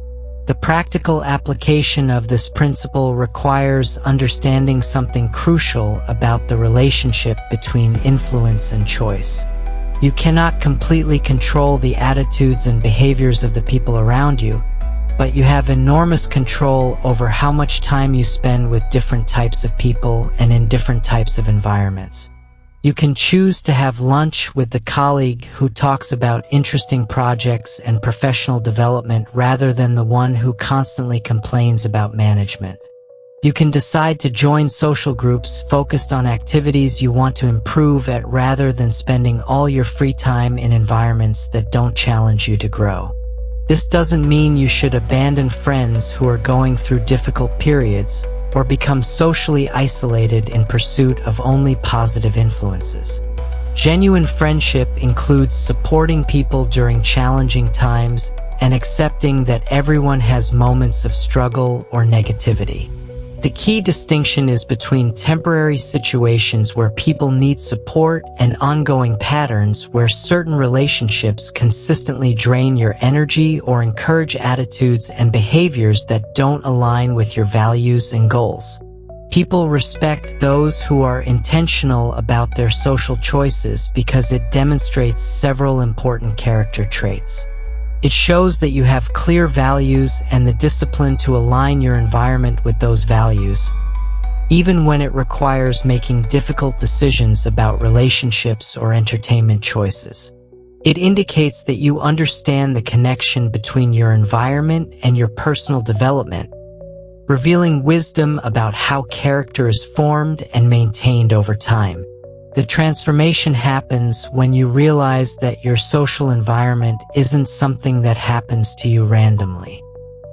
The practical application of this principle requires understanding something crucial about the relationship between influence and choice. You cannot completely control the attitudes and behaviors of the people around you, but you have enormous control over how much time you spend with different types of people and in different types of environments. You can choose to have lunch with the colleague who talks about interesting projects and professional development rather than the one who constantly complains about management. You can decide to join social groups focused on activities you want to improve at rather than spending all your free time in environments that don't challenge you to grow. This doesn't mean you should abandon friends who are going through difficult periods or become socially isolated in pursuit of only positive influences. Genuine friendship includes supporting people during challenging times and accepting that everyone has moments of struggle or negativity. The key distinction is between temporary situations where people need support and ongoing patterns where certain relationships consistently drain your energy or encourage attitudes and behaviors that don't align with your values and goals. People respect those who are intentional about their social choices because it demonstrates several important character traits. It shows that you have clear values and the discipline to align your environment with those values, even when it requires making difficult decisions about relationships or entertainment choices. It indicates that you understand the connection between your environment and your personal development, revealing wisdom about how character is formed and maintained over time. The transformation happens when you realize that your social environment isn't something that happens to you randomly.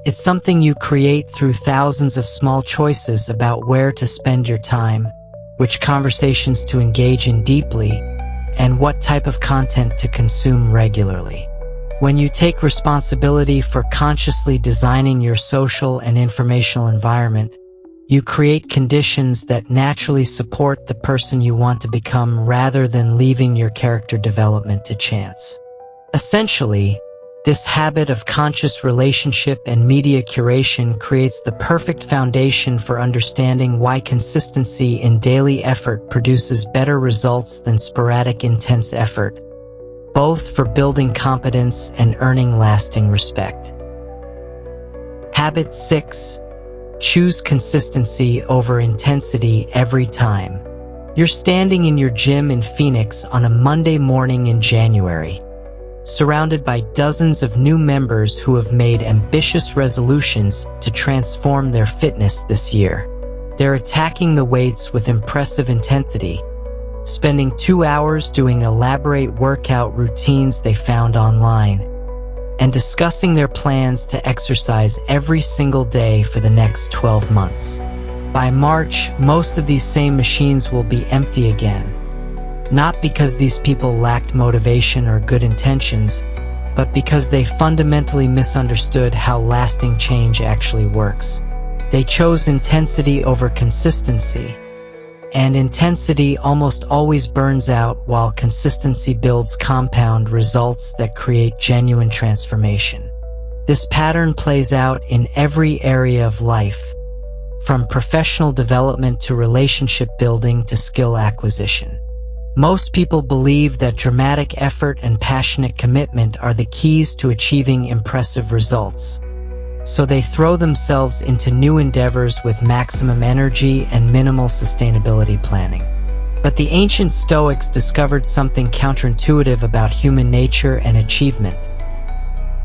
It's something you create through thousands of small choices about where to spend your time, which conversations to engage in deeply, and what type of content to consume regularly. When you take responsibility for consciously designing your social and informational environment, you create conditions that naturally support the person you want to become rather than leaving your character development to chance. Essentially, this habit of conscious relationship and media curation creates the perfect foundation for understanding why consistency in daily effort produces better results than sporadic intense effort, both for building competence and earning lasting respect. Habit 6. Choose consistency over intensity every time. You're standing in your gym in Phoenix on a Monday morning in January, surrounded by dozens of new members who have made ambitious resolutions to transform their fitness this year. They're attacking the weights with impressive intensity, spending 2 hours doing elaborate workout routines they found online, and discussing their plans to exercise every single day for the next 12 months. By March, most of these same machines will be empty again. Not because these people lacked motivation or good intentions, but because they fundamentally misunderstood how lasting change actually works. They chose intensity over consistency, and intensity almost always burns out while consistency builds compound results that create genuine transformation. This pattern plays out in every area of life, from professional development to relationship building to skill acquisition. Most people believe that dramatic effort and passionate commitment are the keys to achieving impressive results, so they throw themselves into new endeavors with maximum energy and minimal sustainability planning. But the ancient Stoics discovered something counterintuitive about human nature and achievement.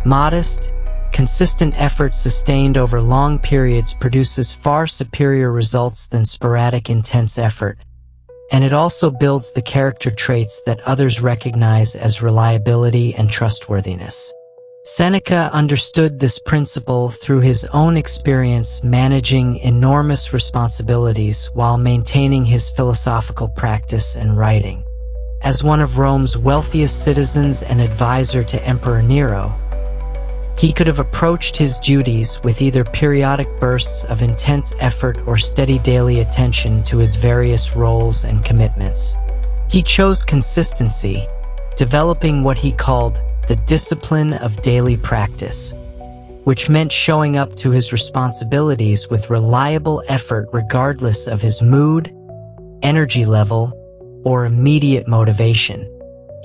Modest, consistent effort sustained over long periods produces far superior results than sporadic intense effort, and it also builds the character traits that others recognize as reliability and trustworthiness. Seneca understood this principle through his own experience managing enormous responsibilities while maintaining his philosophical practice and writing. As one of Rome's wealthiest citizens and advisor to Emperor Nero, he could have approached his duties with either periodic bursts of intense effort or steady daily attention to his various roles and commitments. He chose consistency, developing what he called the discipline of daily practice, which meant showing up to his responsibilities with reliable effort regardless of his mood, energy level, or immediate motivation.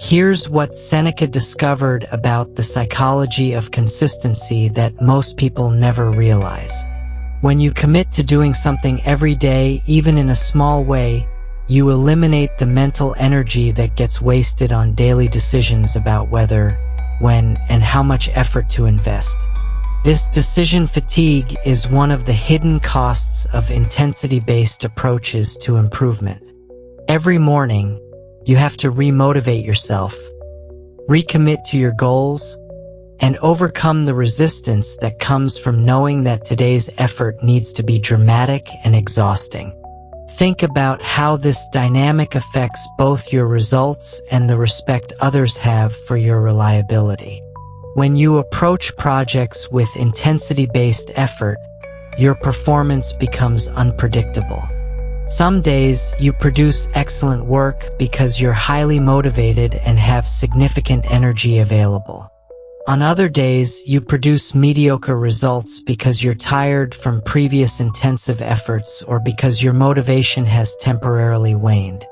Here's what Seneca discovered about the psychology of consistency that most people never realize. When you commit to doing something every day, even in a small way, you eliminate the mental energy that gets wasted on daily decisions about whether, when, and how much effort to invest. This decision fatigue is one of the hidden costs of intensity-based approaches to improvement. Every morning, you have to remotivate yourself, recommit to your goals, and overcome the resistance that comes from knowing that today's effort needs to be dramatic and exhausting. Think about how this dynamic affects both your results and the respect others have for your reliability. When you approach projects with intensity-based effort, your performance becomes unpredictable. Some days you produce excellent work because you're highly motivated and have significant energy available. On other days, you produce mediocre results because you're tired from previous intensive efforts or because your motivation has temporarily waned.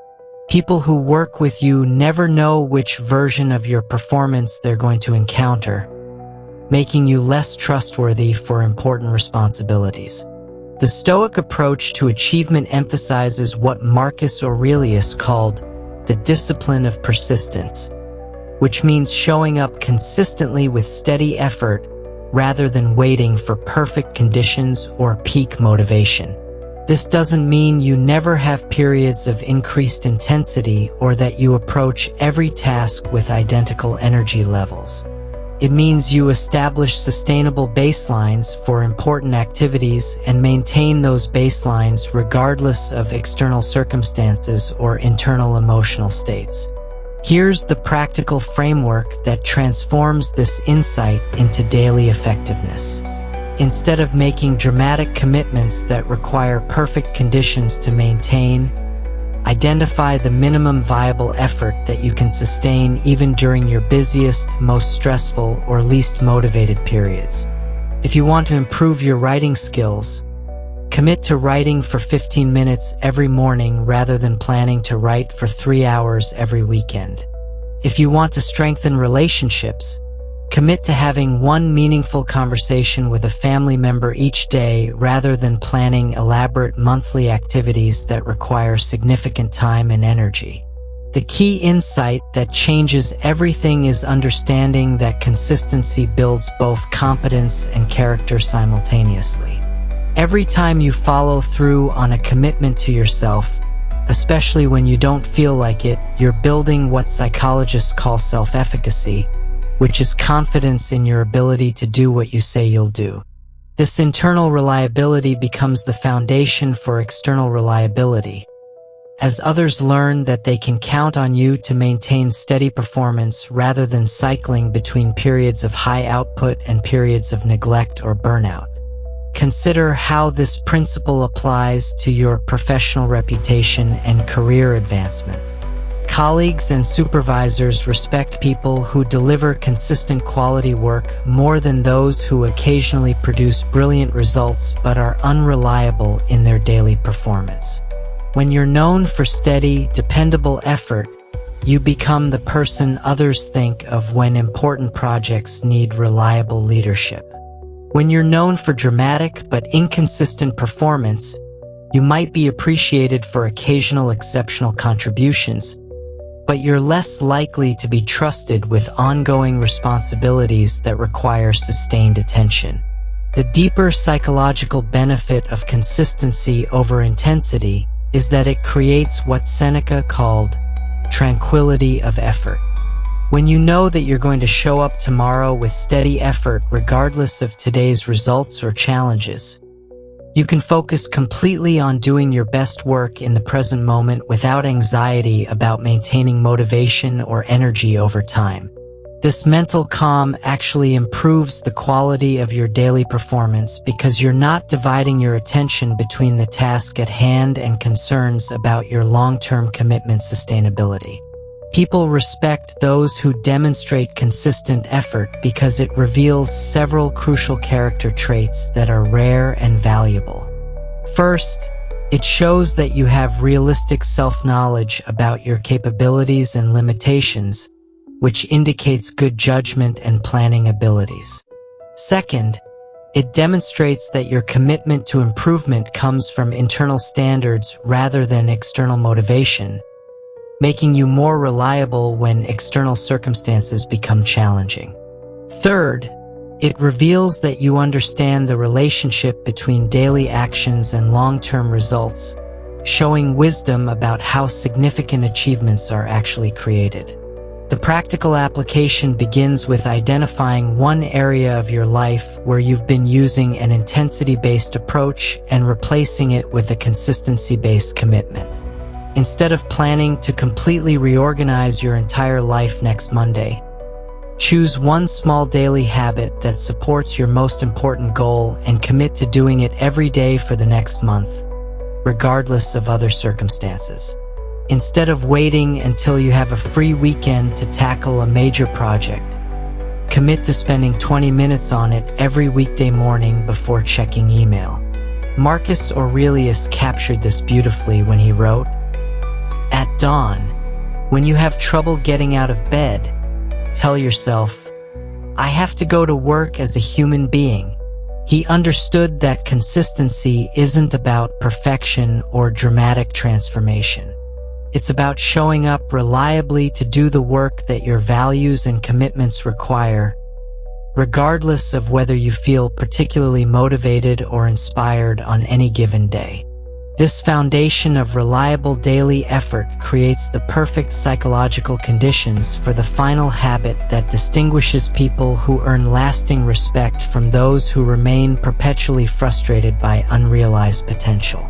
People who work with you never know which version of your performance they're going to encounter, making you less trustworthy for important responsibilities. The Stoic approach to achievement emphasizes what Marcus Aurelius called the discipline of persistence, which means showing up consistently with steady effort rather than waiting for perfect conditions or peak motivation. This doesn't mean you never have periods of increased intensity or that you approach every task with identical energy levels. It means you establish sustainable baselines for important activities and maintain those baselines regardless of external circumstances or internal emotional states. Here's the practical framework that transforms this insight into daily effectiveness. Instead of making dramatic commitments that require perfect conditions to maintain, identify the minimum viable effort that you can sustain even during your busiest, most stressful, or least motivated periods. If you want to improve your writing skills, commit to writing for 15 minutes every morning rather than planning to write for 3 hours every weekend. If you want to strengthen relationships, commit to having one meaningful conversation with a family member each day rather than planning elaborate monthly activities that require significant time and energy. The key insight that changes everything is understanding that consistency builds both competence and character simultaneously. Every time you follow through on a commitment to yourself, especially when you don't feel like it, you're building what psychologists call self-efficacy, which is confidence in your ability to do what you say you'll do. This internal reliability becomes the foundation for external reliability. As others learn that they can count on you to maintain steady performance rather than cycling between periods of high output and periods of neglect or burnout. Consider how this principle applies to your professional reputation and career advancement. Colleagues and supervisors respect people who deliver consistent quality work more than those who occasionally produce brilliant results but are unreliable in their daily performance. When you're known for steady, dependable effort, you become the person others think of when important projects need reliable leadership. When you're known for dramatic but inconsistent performance, you might be appreciated for occasional exceptional contributions, but you're less likely to be trusted with ongoing responsibilities that require sustained attention. The deeper psychological benefit of consistency over intensity is that it creates what Seneca called tranquility of effort. When you know that you're going to show up tomorrow with steady effort regardless of today's results or challenges, you can focus completely on doing your best work in the present moment without anxiety about maintaining motivation or energy over time. This mental calm actually improves the quality of your daily performance because you're not dividing your attention between the task at hand and concerns about your long-term commitment sustainability. People respect those who demonstrate consistent effort because it reveals several crucial character traits that are rare and valuable. First, it shows that you have realistic self-knowledge about your capabilities and limitations, which indicates good judgment and planning abilities. Second, it demonstrates that your commitment to improvement comes from internal standards rather than external motivation, making you more reliable when external circumstances become challenging. Third, it reveals that you understand the relationship between daily actions and long-term results, showing wisdom about how significant achievements are actually created. The practical application begins with identifying one area of your life where you've been using an intensity-based approach and replacing it with a consistency-based commitment. Instead of planning to completely reorganize your entire life next Monday, choose one small daily habit that supports your most important goal and commit to doing it every day for the next month, regardless of other circumstances. Instead of waiting until you have a free weekend to tackle a major project, commit to spending 20 minutes on it every weekday morning before checking email. Marcus Aurelius captured this beautifully when he wrote, "At dawn, when you have trouble getting out of bed, tell yourself, 'I have to go to work as a human being.'" He understood that consistency isn't about perfection or dramatic transformation. It's about showing up reliably to do the work that your values and commitments require, regardless of whether you feel particularly motivated or inspired on any given day. This foundation of reliable daily effort creates the perfect psychological conditions for the final habit that distinguishes people who earn lasting respect from those who remain perpetually frustrated by unrealized potential.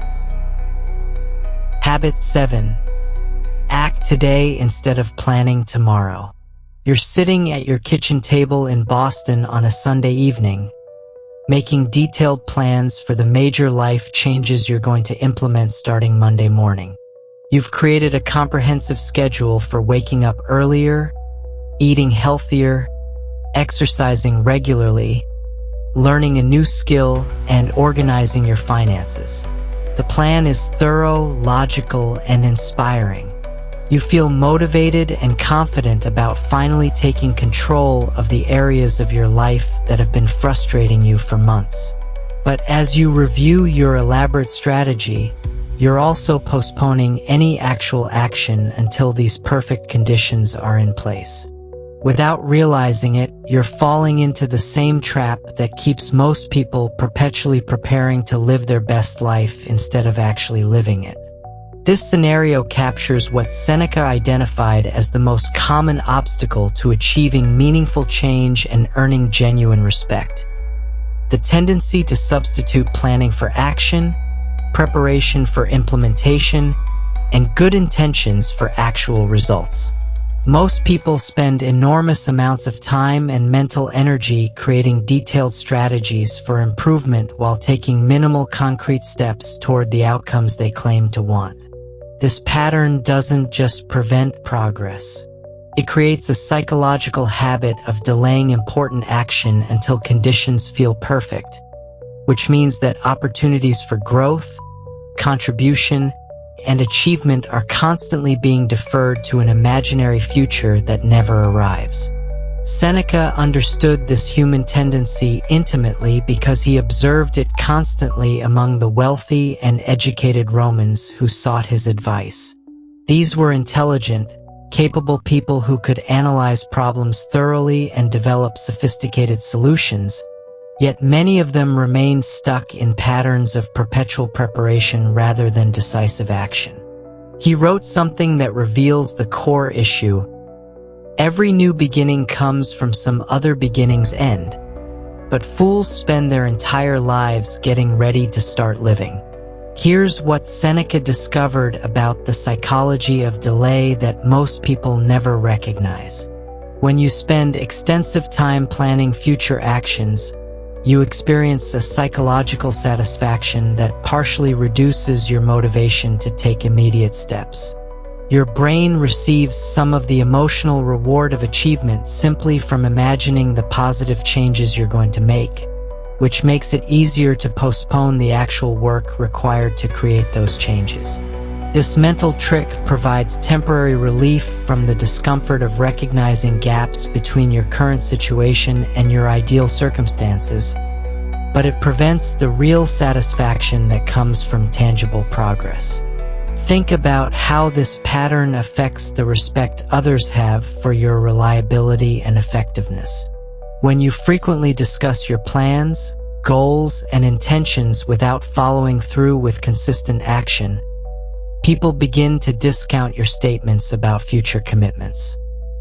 Habit 7. Act today instead of planning tomorrow. You're sitting at your kitchen table in Boston on a Sunday evening, making detailed plans for the major life changes you're going to implement starting Monday morning. You've created a comprehensive schedule for waking up earlier, eating healthier, exercising regularly, learning a new skill, and organizing your finances. The plan is thorough, logical, and inspiring. You feel motivated and confident about finally taking control of the areas of your life that have been frustrating you for months. But as you review your elaborate strategy, you're also postponing any actual action until these perfect conditions are in place. Without realizing it, you're falling into the same trap that keeps most people perpetually preparing to live their best life instead of actually living it. This scenario captures what Seneca identified as the most common obstacle to achieving meaningful change and earning genuine respect: the tendency to substitute planning for action, preparation for implementation, and good intentions for actual results. Most people spend enormous amounts of time and mental energy creating detailed strategies for improvement while taking minimal concrete steps toward the outcomes they claim to want. This pattern doesn't just prevent progress. It creates a psychological habit of delaying important action until conditions feel perfect, which means that opportunities for growth, contribution, and achievement are constantly being deferred to an imaginary future that never arrives. Seneca understood this human tendency intimately because he observed it constantly among the wealthy and educated Romans who sought his advice. These were intelligent, capable people who could analyze problems thoroughly and develop sophisticated solutions, yet many of them remained stuck in patterns of perpetual preparation rather than decisive action. He wrote something that reveals the core issue: every new beginning comes from some other beginning's end, but fools spend their entire lives getting ready to start living. Here's what Seneca discovered about the psychology of delay that most people never recognize. When you spend extensive time planning future actions, you experience a psychological satisfaction that partially reduces your motivation to take immediate steps. Your brain receives some of the emotional reward of achievement simply from imagining the positive changes you're going to make, which makes it easier to postpone the actual work required to create those changes. This mental trick provides temporary relief from the discomfort of recognizing gaps between your current situation and your ideal circumstances, but it prevents the real satisfaction that comes from tangible progress. Think about how this pattern affects the respect others have for your reliability and effectiveness. When you frequently discuss your plans, goals, and intentions without following through with consistent action, people begin to discount your statements about future commitments.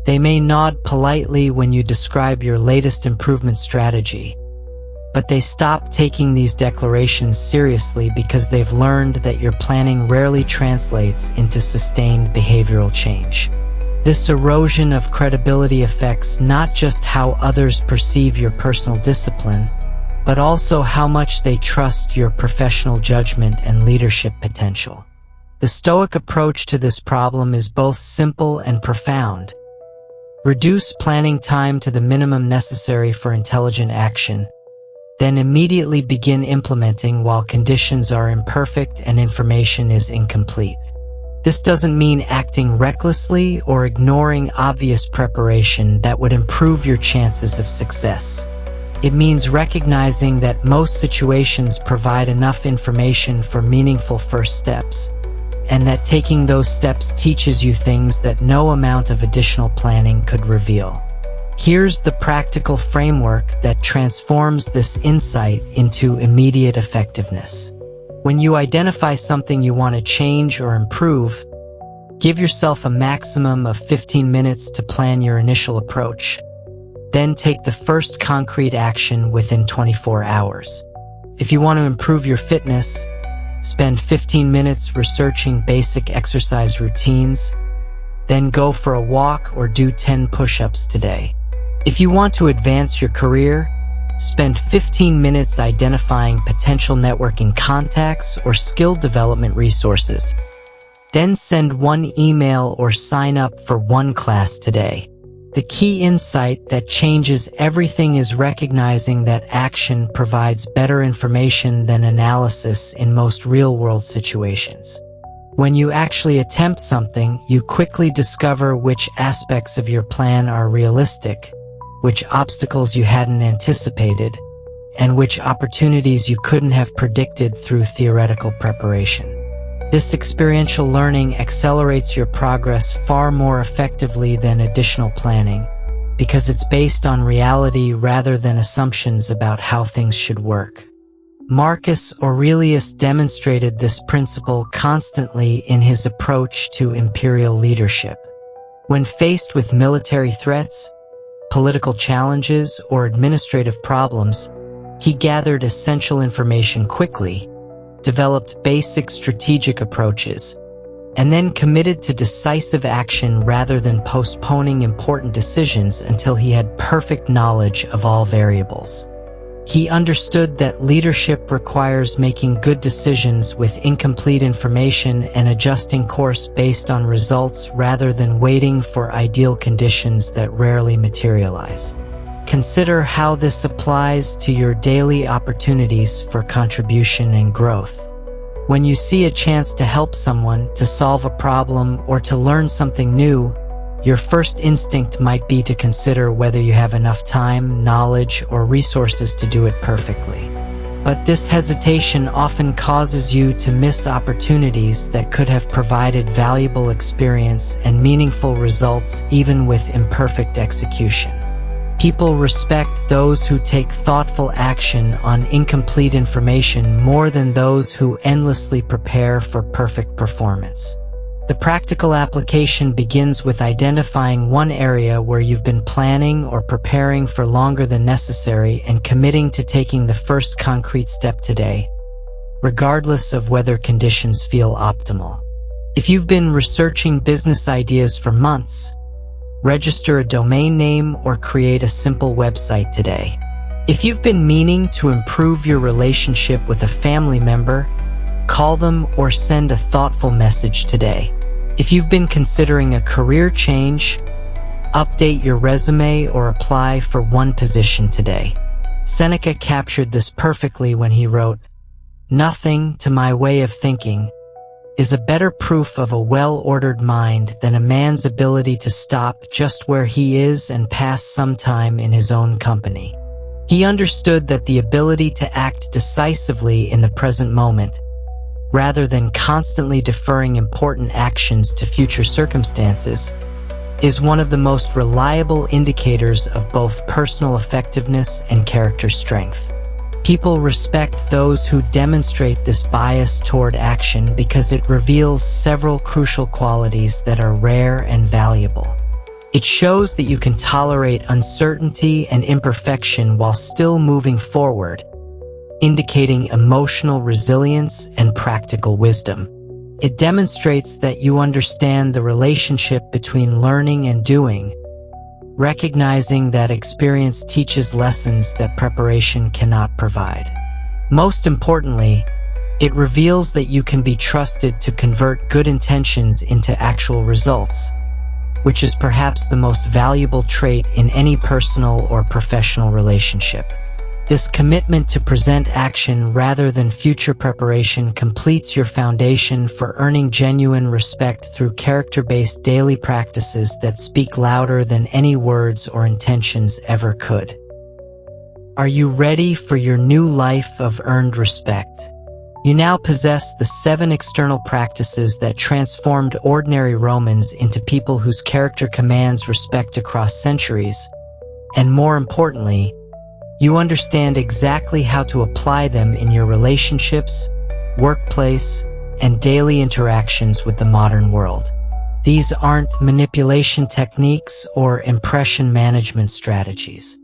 They may nod politely when you describe your latest improvement strategy, but they stop taking these declarations seriously because they've learned that your planning rarely translates into sustained behavioral change. This erosion of credibility affects not just how others perceive your personal discipline, but also how much they trust your professional judgment and leadership potential. The Stoic approach to this problem is both simple and profound. Reduce planning time to the minimum necessary for intelligent action, then immediately begin implementing while conditions are imperfect and information is incomplete. This doesn't mean acting recklessly or ignoring obvious preparation that would improve your chances of success. It means recognizing that most situations provide enough information for meaningful first steps, and that taking those steps teaches you things that no amount of additional planning could reveal. Here's the practical framework that transforms this insight into immediate effectiveness. When you identify something you want to change or improve, give yourself a maximum of 15 minutes to plan your initial approach. Then take the first concrete action within 24 hours. If you want to improve your fitness, spend 15 minutes researching basic exercise routines, then go for a walk or do 10 push-ups today. If you want to advance your career, spend 15 minutes identifying potential networking contacts or skill development resources. Then send one email or sign up for one class today. The key insight that changes everything is recognizing that action provides better information than analysis in most real-world situations. When you actually attempt something, you quickly discover which aspects of your plan are realistic, which obstacles you hadn't anticipated, and which opportunities you couldn't have predicted through theoretical preparation. This experiential learning accelerates your progress far more effectively than additional planning, because it's based on reality rather than assumptions about how things should work. Marcus Aurelius demonstrated this principle constantly in his approach to imperial leadership. When faced with military threats, political challenges, or administrative problems, he gathered essential information quickly, developed basic strategic approaches, and then committed to decisive action rather than postponing important decisions until he had perfect knowledge of all variables. He understood that leadership requires making good decisions with incomplete information and adjusting course based on results rather than waiting for ideal conditions that rarely materialize. Consider how this applies to your daily opportunities for contribution and growth. When you see a chance to help someone, to solve a problem, or to learn something new, your first instinct might be to consider whether you have enough time, knowledge, or resources to do it perfectly. But this hesitation often causes you to miss opportunities that could have provided valuable experience and meaningful results even with imperfect execution. People respect those who take thoughtful action on incomplete information more than those who endlessly prepare for perfect performance. The practical application begins with identifying one area where you've been planning or preparing for longer than necessary and committing to taking the first concrete step today, regardless of whether conditions feel optimal. If you've been researching business ideas for months, register a domain name or create a simple website today. If you've been meaning to improve your relationship with a family member, call them or send a thoughtful message today. If you've been considering a career change, update your resume or apply for one position today. Seneca captured this perfectly when he wrote, "Nothing, to my way of thinking, is a better proof of a well-ordered mind than a man's ability to stop just where he is and pass some time in his own company." He understood that the ability to act decisively in the present moment, rather than constantly deferring important actions to future circumstances, is one of the most reliable indicators of both personal effectiveness and character strength. People respect those who demonstrate this bias toward action because it reveals several crucial qualities that are rare and valuable. It shows that you can tolerate uncertainty and imperfection while still moving forward, indicating emotional resilience and practical wisdom. It demonstrates that you understand the relationship between learning and doing, recognizing that experience teaches lessons that preparation cannot provide. Most importantly, it reveals that you can be trusted to convert good intentions into actual results, which is perhaps the most valuable trait in any personal or professional relationship. This commitment to present action rather than future preparation completes your foundation for earning genuine respect through character-based daily practices that speak louder than any words or intentions ever could. Are you ready for your new life of earned respect? You now possess the 7 external practices that transformed ordinary Romans into people whose character commands respect across centuries, and more importantly, you understand exactly how to apply them in your relationships, workplace, and daily interactions with the modern world. These aren't manipulation techniques or impression management strategies.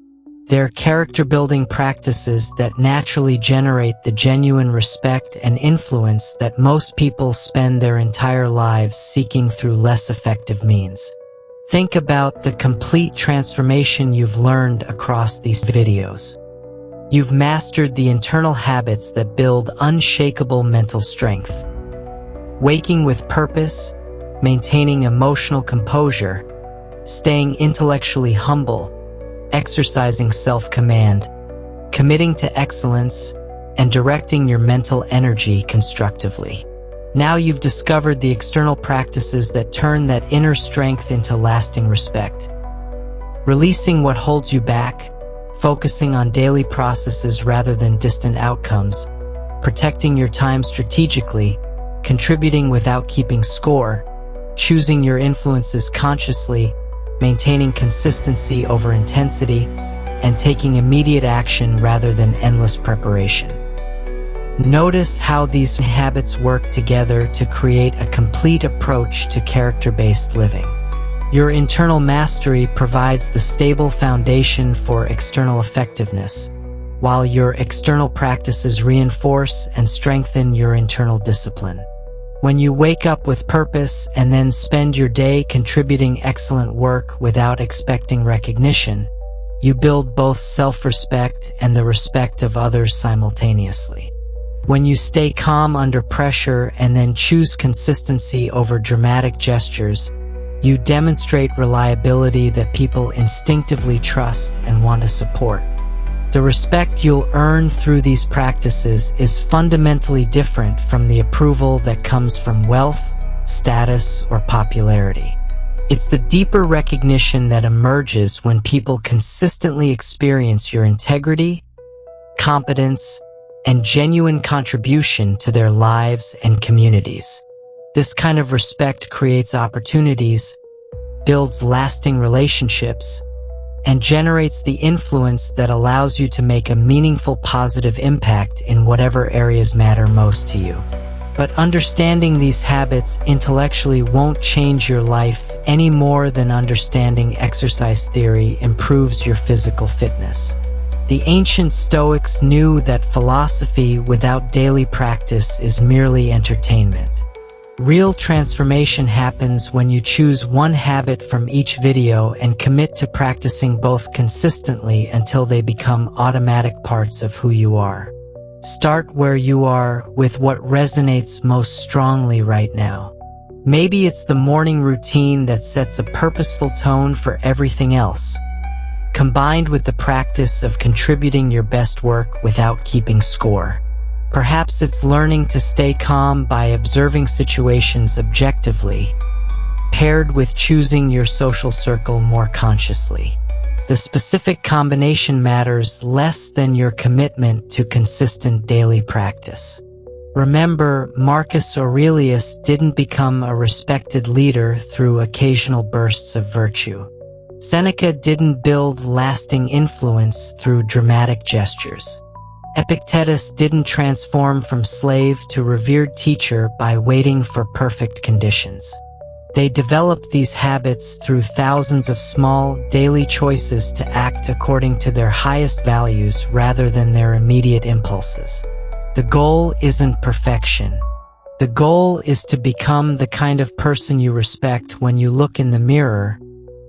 They're character-building practices that naturally generate the genuine respect and influence that most people spend their entire lives seeking through less effective means. Think about the complete transformation you've learned across these videos. You've mastered the internal habits that build unshakable mental strength. Waking with purpose, maintaining emotional composure, staying intellectually humble, exercising self-command, committing to excellence, and directing your mental energy constructively. Now you've discovered the external practices that turn that inner strength into lasting respect. Releasing what holds you back, focusing on daily processes rather than distant outcomes, protecting your time strategically, contributing without keeping score, choosing your influences consciously, maintaining consistency over intensity, and taking immediate action rather than endless preparation. Notice how these habits work together to create a complete approach to character-based living. Your internal mastery provides the stable foundation for external effectiveness, while your external practices reinforce and strengthen your internal discipline. When you wake up with purpose and then spend your day contributing excellent work without expecting recognition, you build both self-respect and the respect of others simultaneously. When you stay calm under pressure and then choose consistency over dramatic gestures, you demonstrate reliability that people instinctively trust and want to support. The respect you'll earn through these practices is fundamentally different from the approval that comes from wealth, status, or popularity. It's the deeper recognition that emerges when people consistently experience your integrity, competence, and genuine contribution to their lives and communities. This kind of respect creates opportunities, builds lasting relationships, and generates the influence that allows you to make a meaningful positive impact in whatever areas matter most to you. But understanding these habits intellectually won't change your life any more than understanding exercise theory improves your physical fitness. The ancient Stoics knew that philosophy without daily practice is merely entertainment. Real transformation happens when you choose one habit from each video and commit to practicing both consistently until they become automatic parts of who you are. Start where you are with what resonates most strongly right now. Maybe it's the morning routine that sets a purposeful tone for everything else, combined with the practice of contributing your best work without keeping score. Perhaps it's learning to stay calm by observing situations objectively, paired with choosing your social circle more consciously. The specific combination matters less than your commitment to consistent daily practice. Remember, Marcus Aurelius didn't become a respected leader through occasional bursts of virtue. Seneca didn't build lasting influence through dramatic gestures. Epictetus didn't transform from slave to revered teacher by waiting for perfect conditions. They developed these habits through thousands of small, daily choices to act according to their highest values rather than their immediate impulses. The goal isn't perfection. The goal is to become the kind of person you respect when you look in the mirror,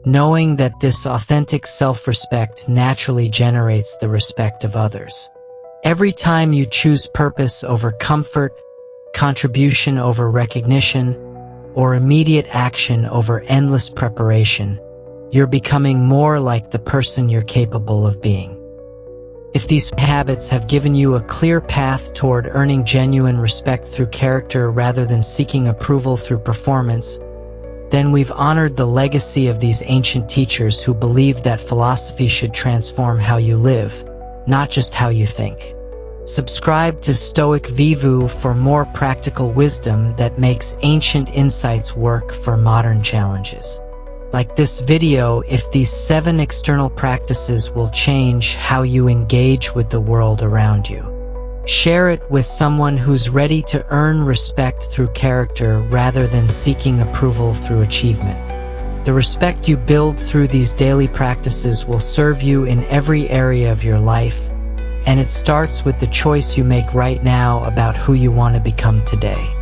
knowing that this authentic self-respect naturally generates the respect of others. Every time you choose purpose over comfort, contribution over recognition, or immediate action over endless preparation, you're becoming more like the person you're capable of being. If these habits have given you a clear path toward earning genuine respect through character rather than seeking approval through performance, then we've honored the legacy of these ancient teachers who believed that philosophy should transform how you live, not just how you think. Subscribe to Stoic Vivu for more practical wisdom that makes ancient insights work for modern challenges. Like this video if these 7 external practices will change how you engage with the world around you. Share it with someone who's ready to earn respect through character rather than seeking approval through achievement. The respect you build through these daily practices will serve you in every area of your life, and it starts with the choice you make right now about who you want to become today.